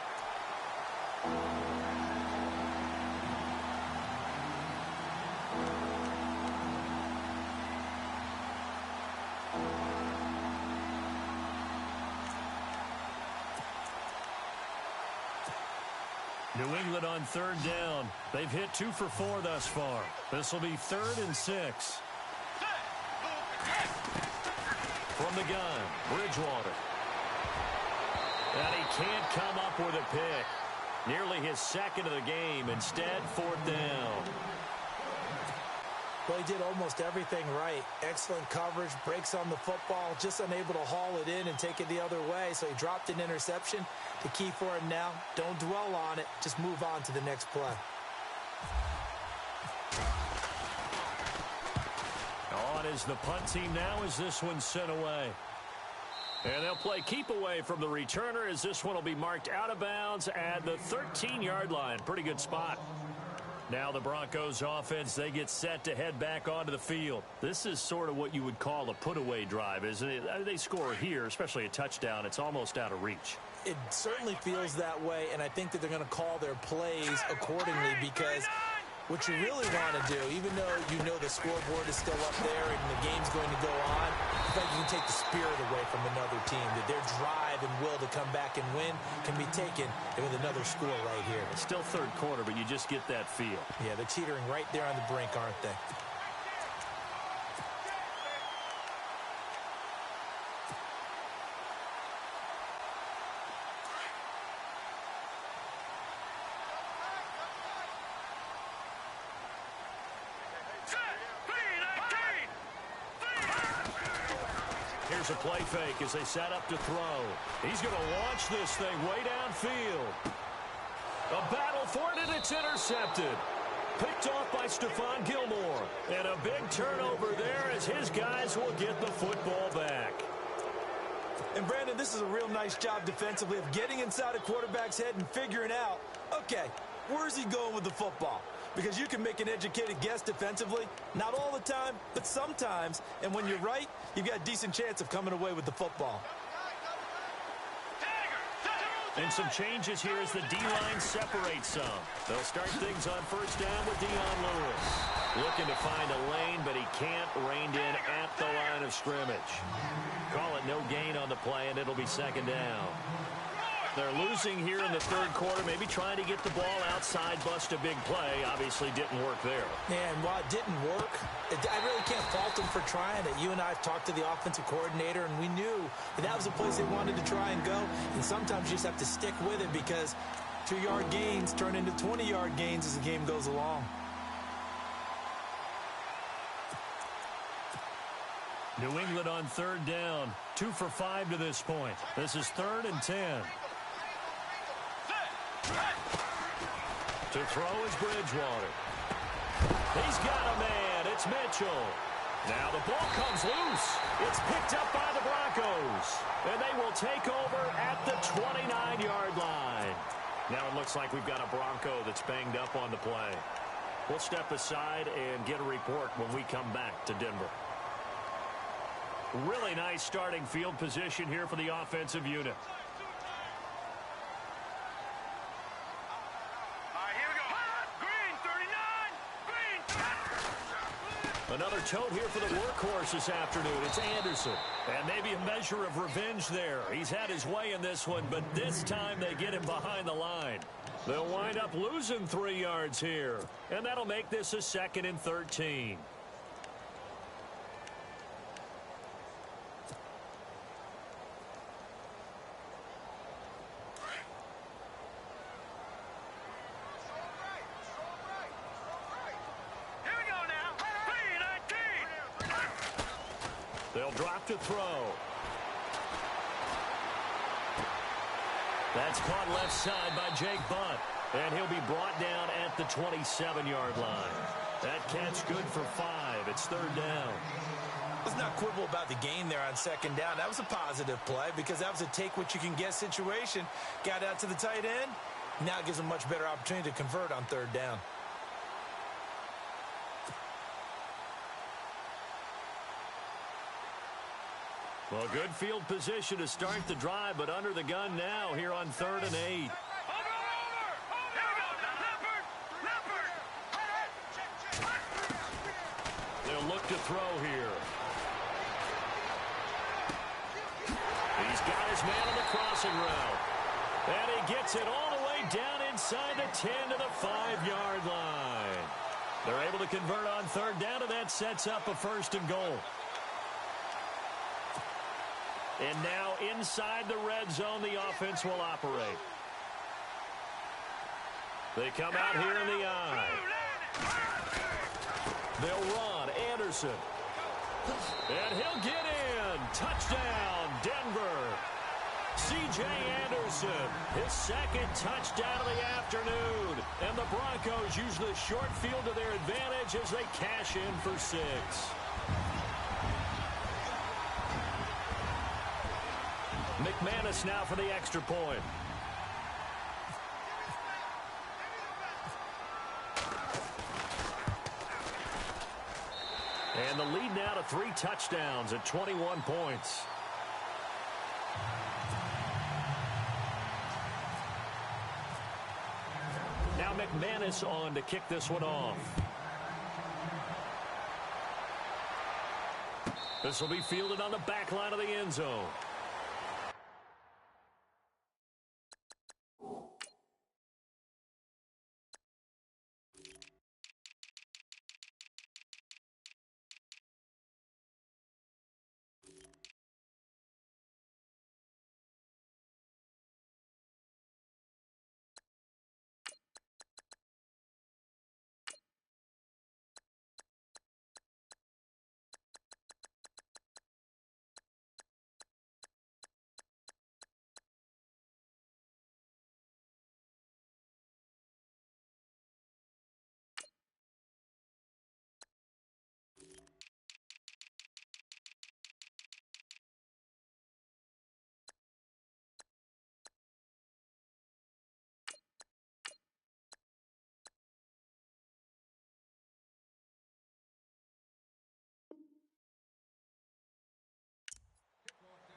New England on 3rd down. They've hit 2 for 4 thus far. This will be 3rd and 6. From the gun, Bridgewater. And he can't come up with a pick. Nearly his 2nd of the game. Instead, 4th down. Well, he did almost everything right. Excellent coverage, breaks on the football, just unable to haul it in and take it the other way. So he dropped an interception. The key for him now, don't dwell on it. Just move on to the next play. On is the punt team now as this one's sent away. And they'll play keep away from the returner as this one will be marked out of bounds at the 13-yard line. Pretty good spot. Now the Broncos offense, they get set to head back onto the field. This is sort of what you would call a put-away drive, isn't it? They score here, especially a touchdown. It's almost out of reach. It certainly feels that way, and I think that they're going to call their plays accordingly because What you really want to do, even though you know the scoreboard is still up there and the game's going to go on, I think you can take the spirit away from another team, that their drive and will to come back and win can be taken with another score right here. It's still third quarter, but you just get that feel. Yeah, they're teetering right there on the brink, aren't they? Here's a play fake as they set up to throw. He's going to launch this thing way downfield. A battle for it, and it's intercepted. Picked off by Stephon Gilmore. And a big turnover there as his guys will get the football back. And, Brandon, this is a real nice job defensively of getting inside a quarterback's head and figuring out, okay, where's he going with the football? Because you can make an educated guess defensively, not all the time, but sometimes. And when you're right, you've got a decent chance of coming away with the football. And some changes here as the D-line separates some. They'll start things on first down with Dion Lewis. Looking to find a lane, but he can't. Reined in at the line of scrimmage. Call it no gain on the play, and it'll be second down. They're losing here in the third quarter, maybe trying to get the ball outside, bust a big play. Obviously didn't work there. And while it didn't work, I really can't fault them for trying it. You and I have talked to the offensive coordinator, and we knew that was the place they wanted to try and go. And sometimes you just have to stick with it because 2-yard gains turn into 20-yard gains as the game goes along. New England on third down. 2 for 5 to this point. This is 3rd and 10. To throw is Bridgewater. He's got a man. It's Mitchell. Now the ball comes loose. It's picked up by the Broncos. And they will take over at the 29-yard line. Now it looks like we've got a Bronco that's banged up on the play. We'll step aside and get a report when we come back to Denver. Really nice starting field position here for the offensive unit. Here we go. Green, 39. Green. Another tote here for the workhorse this afternoon. It's Anderson. And maybe a measure of revenge there. He's had his way in this one, but this time they get him behind the line. They'll wind up losing 3 yards here. And that'll make this a 2nd and 13. They'll drop to throw. That's caught left side by Jake Butt. And he'll be brought down at the 27-yard line. That catch good for 5. It's 3rd down. Let's not quibble about the gain there on 2nd down. That was a positive play because that was a take-what-you-can-get situation. Got out to the tight end. Now it gives them a much better opportunity to convert on 3rd down. Well, good field position to start the drive, but under the gun now here on 3rd and 8. They'll look to throw here. He's got his man on the crossing route. And he gets it all the way down inside the 10 to the 5-yard line. They're able to convert on 3rd down, and that sets up a 1st and goal. And now inside the red zone, the offense will operate. They come out here in the eye. They'll run. Anderson. And he'll get in. Touchdown, Denver. C.J. Anderson, his 2nd touchdown of the afternoon. And the Broncos use the short field to their advantage as they cash in for 6. McManus now for the extra point. And the lead now to 3 touchdowns at 21 points. Now McManus Giannis on to kick this one off. This will be fielded on the back line of the end zone.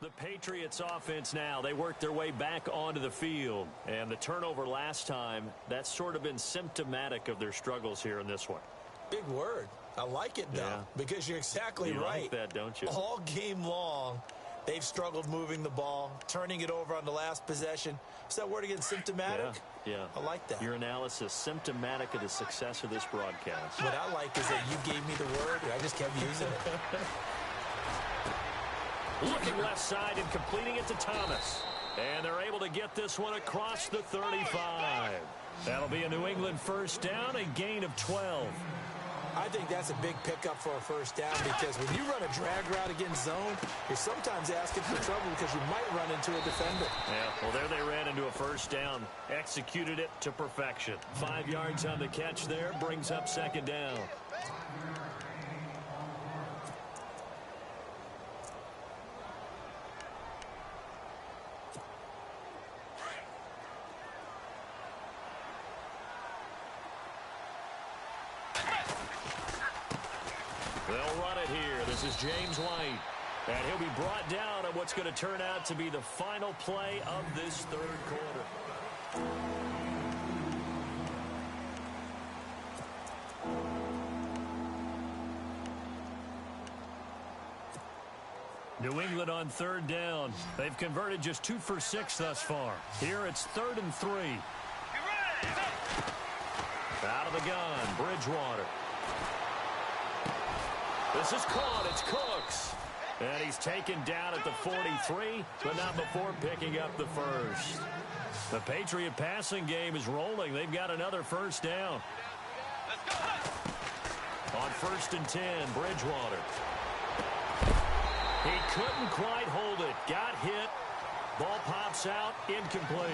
The Patriots offense now, they work their way back onto the field. And the turnover last time, that's sort of been symptomatic of their struggles here in this one. Big word. I like it, though, because you're exactly right. You like that, don't you? All game long, they've struggled moving the ball, turning it over on the last possession. Is that word again, symptomatic? Yeah. I like that. Your analysis, symptomatic of the success of this broadcast. What I like is that you gave me the word, and I just kept using it. Looking left side and completing it to Thomas. And they're able to get this one across the 35. That'll be a New England first down, a gain of 12. I think that's a big pickup for a first down because when you run a drag route against zone, you're sometimes asking for trouble because you might run into a defender. Yeah, well, there they ran into a first down. Executed it to perfection. 5 yards on the catch there, brings up second down. They'll run it here. This is James White. And he'll be brought down on what's going to turn out to be the final play of this third quarter. New England on third down. They've converted just 2 for 6 thus far. Here it's 3rd and 3. Out of the gun, Bridgewater. This is caught. It's Cooks. And he's taken down at the 43, but not before picking up the first. The Patriot passing game is rolling. They've got another first down. On 1st and 10, Bridgewater. He couldn't quite hold it. Got hit. Ball pops out. Incomplete.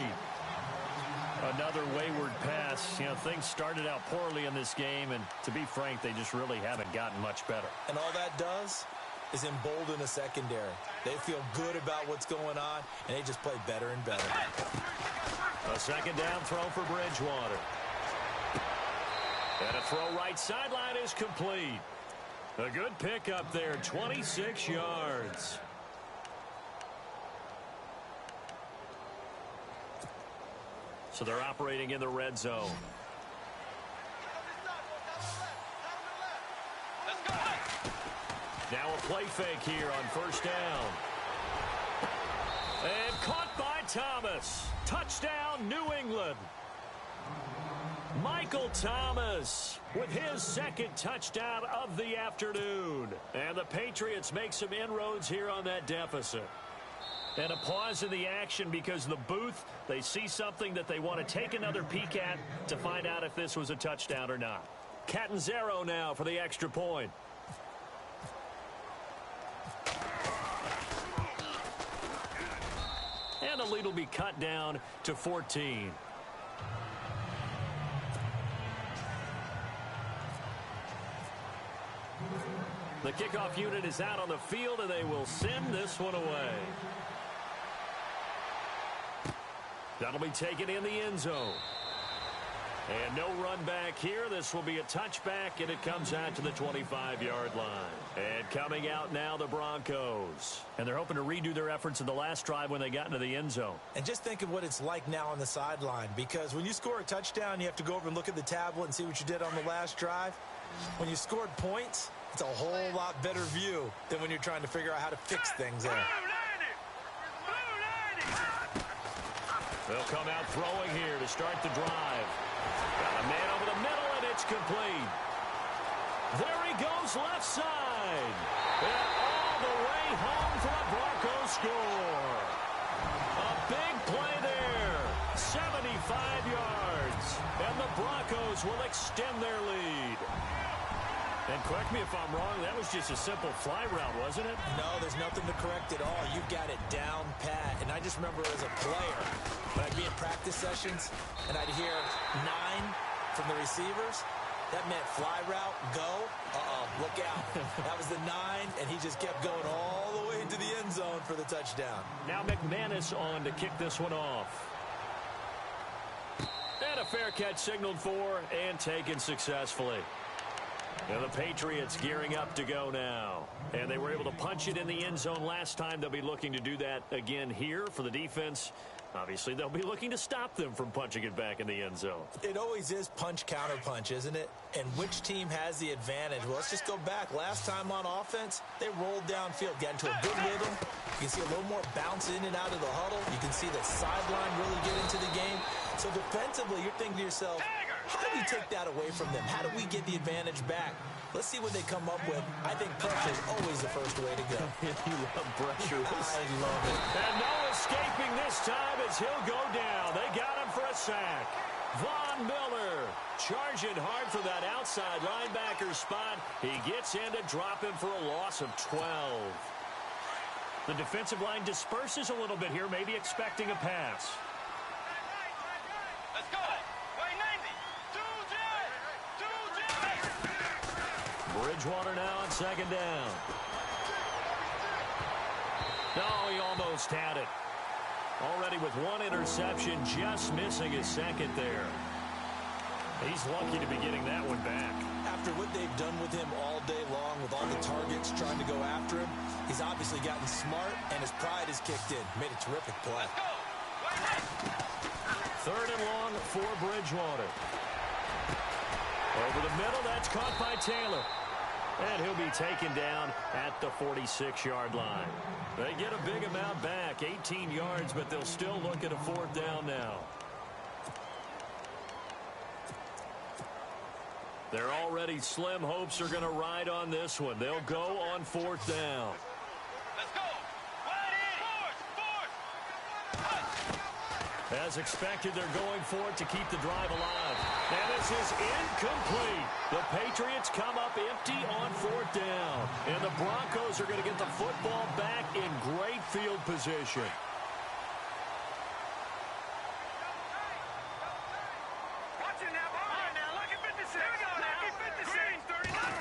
Another wayward pass. You know, things started out poorly in this game, and to be frank, they just really haven't gotten much better. And all that does is embolden the secondary. They feel good about what's going on, and they just play better and better. A second down throw for Bridgewater. And a throw right sideline is complete. A good pickup there, 26 yards. So they're operating in the red zone. Now a play fake here on first down. And caught by Thomas. Touchdown, New England. Michael Thomas with his second touchdown of the afternoon. And the Patriots make some inroads here on that deficit. And a pause in the action because the booth, they see something that they want to take another peek at to find out if this was a touchdown or not. Catanzaro now for the extra point. And the lead will be cut down to 14. The kickoff unit is out on the field, and they will send this one away. That'll be taken in the end zone. And no run back here. This will be a touchback, and it comes out to the 25-yard line. And coming out now, the Broncos. And they're hoping to redo their efforts in the last drive when they got into the end zone. And just think of what it's like now on the sideline, because when you score a touchdown, you have to go over and look at the tablet and see what you did on the last drive. When you scored points, it's a whole lot better view than when you're trying to figure out how to fix things there. They'll come out throwing here to start the drive. Got a man over the middle, and it's complete. There he goes left side. And all the way home for a Broncos score. A big play there. 75 yards. And the Broncos will extend their lead. And correct me if I'm wrong, that was just a simple fly route, wasn't it? No, there's nothing to correct at all. You got it down pat. And I just remember as a player, when I'd be in practice sessions and I'd hear 9 from the receivers, that meant fly route, go, look out. That was the 9, and he just kept going all the way into the end zone for the touchdown. Now McManus on to kick this one off. And a fair catch signaled for and taken successfully. And the Patriots gearing up to go now. And they were able to punch it in the end zone last time. They'll be looking to do that again here for the defense. Obviously, they'll be looking to stop them from punching it back in the end zone. It always is punch, counter punch, isn't it? And which team has the advantage? Well, let's just go back. Last time on offense, they rolled downfield, got into a good rhythm. You can see a little more bounce in and out of the huddle. You can see the sideline really get into the game. So defensively, you're thinking to yourself, how do we take that away from them? How do we get the advantage back? Let's see what they come up with. I think pressure is always the first way to go. You love pressure. I love it. And no escaping this time as he'll go down. They got him for a sack. Von Miller charging hard for that outside linebacker spot. He gets in to drop him for a loss of 12. The defensive line disperses a little bit here, maybe expecting a pass. Let's go. Bridgewater now on second down. No, he almost had it. Already with one interception, just missing his second there. He's lucky to be getting that one back. After what they've done with him all day long, with all the targets trying to go after him, he's obviously gotten smart, and his pride has kicked in. Made a terrific play. Third and long for Bridgewater. Over the middle, that's caught by Taylor. And he'll be taken down at the 46-yard line. They get a big amount back, 18 yards, but they'll still look at a fourth down now. Their already slim hopes are going to ride on this one. They'll go on fourth down. Let's go. As expected, they're going for it to keep the drive alive. And this is incomplete. The Patriots come up empty on fourth down. And the Broncos are going to get the football back in great field position. Watch it now. Look at 56. Look at 56 now.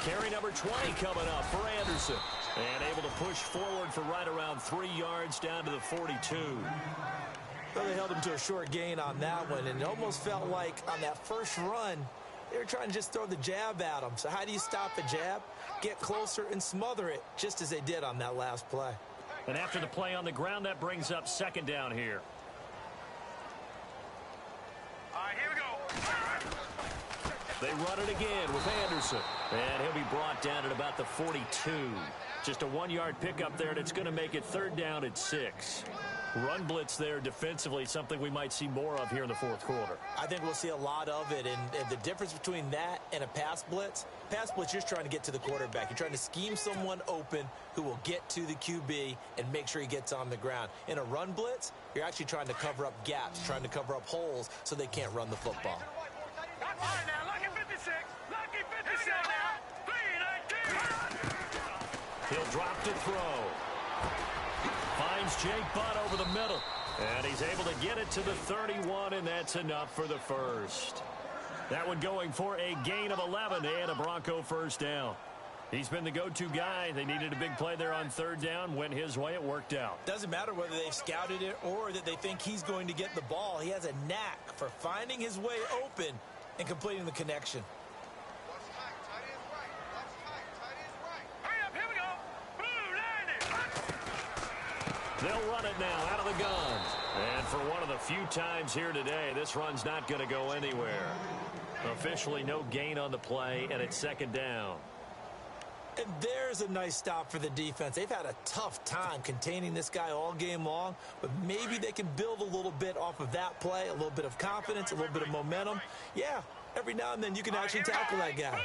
Carry number 20 coming up for Anderson. And able to push forward for right around 3 yards down to the 42. Well, they held him to a short gain on that one, and it almost felt like on that first run, they were trying to just throw the jab at him. So how do you stop a jab? Get closer and smother it, just as they did on that last play. And after the play on the ground, that brings up second down here. All right, here we go. They run it again with Anderson. And he'll be brought down at about the 42. Just a 1-yard pickup there, and it's going to make it third down at 6. Run blitz there defensively, something we might see more of here in the fourth quarter. I think we'll see a lot of it, and the difference between that and a pass blitz, you're just trying to get to the quarterback. You're trying to scheme someone open who will get to the QB and make sure he gets on the ground. In a run blitz, you're actually trying to cover up gaps, trying to cover up holes so they can't run the football. All right, now, look at 56. Lucky 56 now. 3-19. He'll drop to throw. Finds Jake Butt over the middle. And he's able to get it to the 31, and that's enough for the first. That one going for a gain of 11 and a Bronco first down. He's been the go-to guy. They needed a big play there on third down. Went his way. It worked out. Doesn't matter whether they've scouted it or that they think he's going to get the ball. He has a knack for finding his way open and completing the connection. Hurry up, here we go. They'll run it now out of the gun. And for one of the few times here today, this run's not going to go anywhere. Officially no gain on the play, and it's second down. And there's a nice stop for the defense. They've had a tough time containing this guy all game long, but maybe they can build a little bit off of that play, a little bit of confidence, a little bit of momentum. Yeah, every now and then you can actually tackle that guy.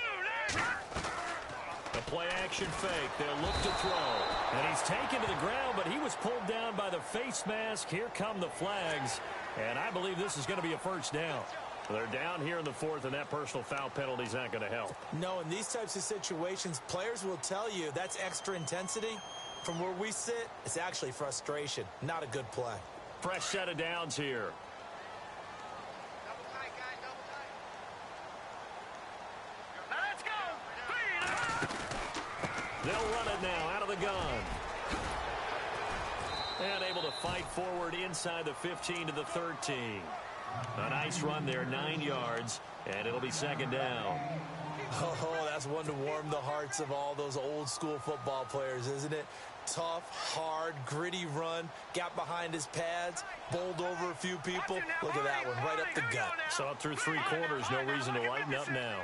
A play-action fake. They'll look to throw. And he's taken to the ground, but he was pulled down by the face mask. Here come the flags. And I believe this is going to be a first down. They're down here in the fourth, and that personal foul penalty is not going to help. No, in these types of situations, players will tell you that's extra intensity. From where we sit, it's actually frustration, not a good play. Fresh set of downs here. Now let's go. They'll run it now out of the gun. And able to fight forward inside the 15 to the 13. A nice run there, 9 yards, and it'll be second down. Oh, that's one to warm the hearts of all those old school football players, isn't it? Tough, hard, gritty run, got behind his pads, bowled over a few people. Look at that one, right up the gut. Saw it through 3 quarters, no reason to lighten up now.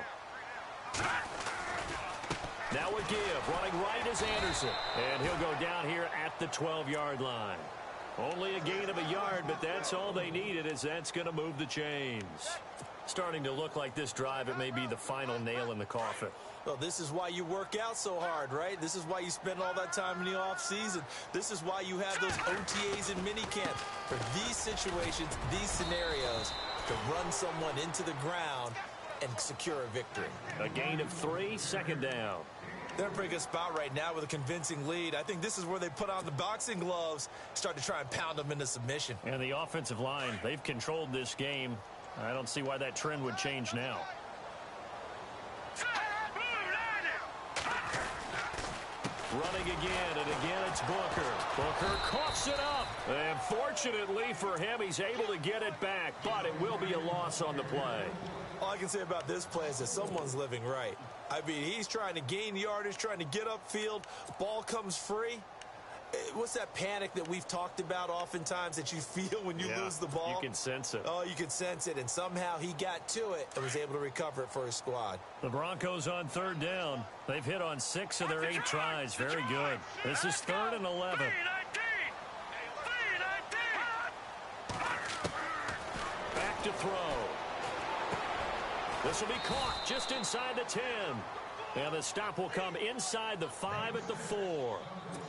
Now a give, running right is Anderson, and he'll go down here at the 12-yard line. Only a gain of a yard, but that's all they needed, as that's going to move the chains. Starting to look like this drive, it may be the final nail in the coffin. Well, this is why you work out so hard, right? This is why you spend all that time in the offseason. This is why you have those OTAs and minicamp. For these situations, these scenarios, to run someone into the ground and secure a victory. A gain of 3, second down. They're in a pretty good spot right now with a convincing lead. I think this is where they put on the boxing gloves, start to try and pound them into submission. And the offensive line, they've controlled this game. I don't see why that trend would change now. Running again, and again it's Booker. Booker coughs it up. And fortunately for him, he's able to get it back, but it will be a loss on the play. All I can say about this play is that someone's living right. I mean, he's trying to gain yardage, trying to get upfield. Ball comes free. What's that panic that we've talked about oftentimes that you feel when you lose the ball? You can sense it. Oh, you can sense it, and somehow he got to it and was able to recover it for his squad. The Broncos on third down. They've hit on 6 of their 8 tries. Very good. This is 3rd and 11. Back to throw. This will be caught just inside the 10. And the stop will come inside the 5 at the 4.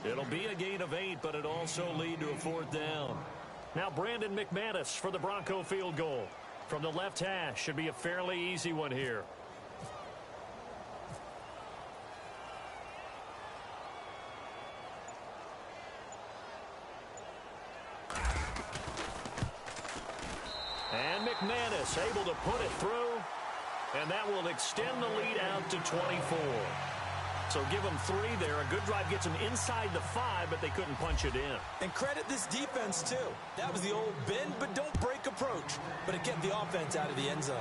It'll be a gain of 8, but it also lead to a 4th down. Now Brandon McManus for the Bronco field goal. From the left hash, should be a fairly easy one here. And McManus able to put it through. And that will extend the lead out to 24. So give them 3 there. A good drive gets them inside the 5, but they couldn't punch it in. And credit this defense, too. That was the old bend but don't break approach. But it kept the offense out of the end zone.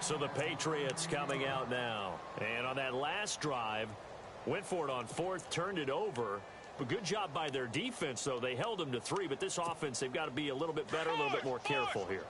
So the Patriots coming out now. And on that last drive, went for it on 4th, turned it over. But good job by their defense, though. They held them to 3, but this offense, they've got to be a little bit better, a little bit more careful here.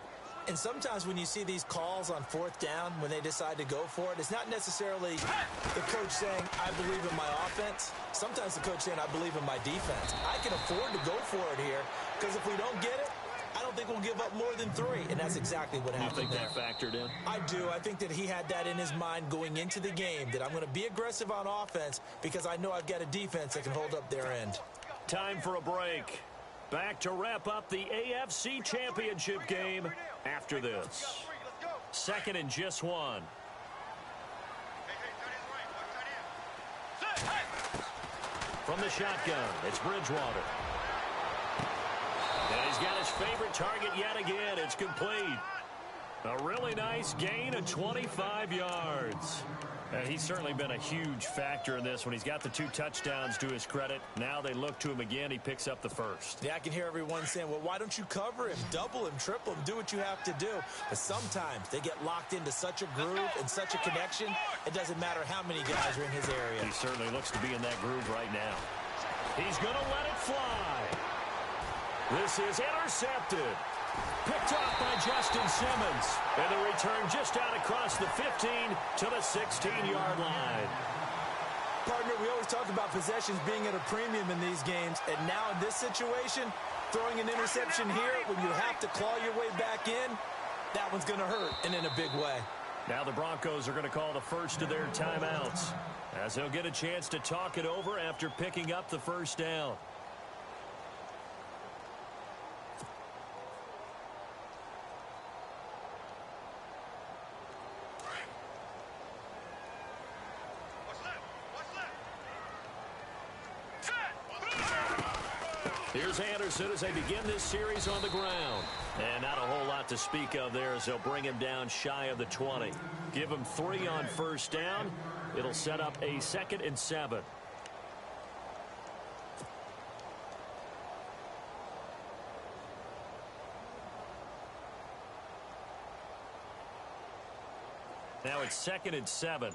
And sometimes when you see these calls on 4th down, when they decide to go for it, it's not necessarily the coach saying, I believe in my offense. Sometimes the coach saying, I believe in my defense. I can afford to go for it here, because if we don't get it, I don't think we'll give up more than 3, and that's exactly what happened there. You think that factored in? I do. I think that he had that in his mind going into the game, that I'm going to be aggressive on offense because I know I've got a defense that can hold up their end. Time for a break. Back to wrap up the AFC Championship game after this. 2nd and just 1. From the shotgun, it's Bridgewater. And he's got his favorite target yet again. It's complete. A really nice gain of 25 yards. And he's certainly been a huge factor in this when he's got the 2 touchdowns to his credit. Now they look to him again. He picks up the first. Yeah, I can hear everyone saying, well, why don't you cover him, double him, triple him, do what you have to do. But sometimes they get locked into such a groove and such a connection, it doesn't matter how many guys are in his area. He certainly looks to be in that groove right now. He's going to let it fly. This is intercepted. Picked off by Justin Simmons. And the return just out across the 15 to the 16-yard line. Partner, we always talk about possessions being at a premium in these games. And now in this situation, throwing an interception here when you have to claw your way back in, that one's going to hurt, and in a big way. Now the Broncos are going to call the first of their timeouts, as they'll get a chance to talk it over after picking up the first down. Here's Anderson as they begin this series on the ground. And not a whole lot to speak of there as they'll bring him down shy of the 20. Give him 3 on first down. It'll set up a 2nd and 7. Now it's 2nd and 7.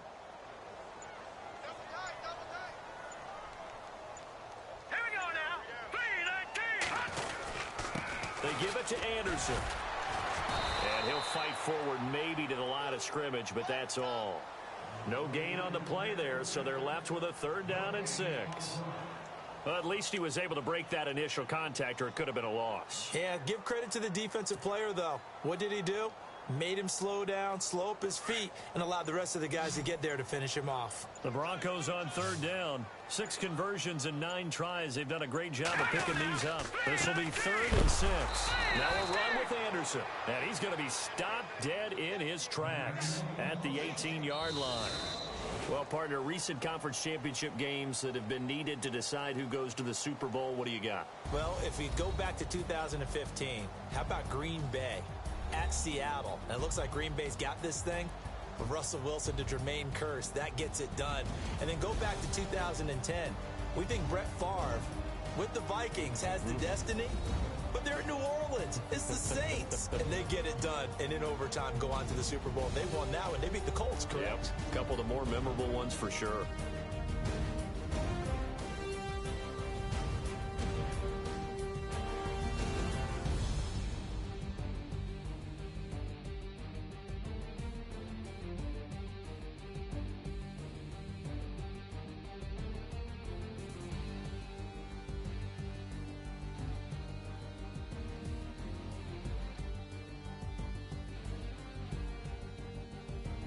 They give it to Anderson. And he'll fight forward maybe to the line of scrimmage, but that's all. No gain on the play there, so they're left with a 3rd down and 6. Well, at least he was able to break that initial contact, or it could have been a loss. Yeah, give credit to the defensive player, though. What did he do? Made him slow down, slow up his feet, and allowed the rest of the guys to get there to finish him off. The Broncos on 3rd down. 6 conversions and 9 tries. They've done a great job of picking these up. This will be 3rd and 6. Now a run with Anderson. And he's going to be stopped dead in his tracks at the 18-yard line. Well, partner, recent conference championship games that have been needed to decide who goes to the Super Bowl, what do you got? Well, if we go back to 2015, how about Green Bay at Seattle? And it looks like Green Bay's got this thing. From Russell Wilson to Jermaine Kearse, that gets it done. And then go back to 2010. We think Brett Favre, with the Vikings, has the destiny, but they're in New Orleans. It's the Saints. And they get it done. And in overtime, go on to the Super Bowl. They won that one. They beat the Colts, correct? Yep. A couple of the more memorable ones for sure.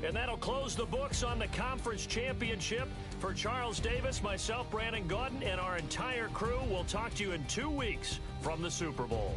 And that'll close the books on the conference championship. For Charles Davis, myself, Brandon Gaudin, and our entire crew, we'll talk to you in 2 weeks from the Super Bowl.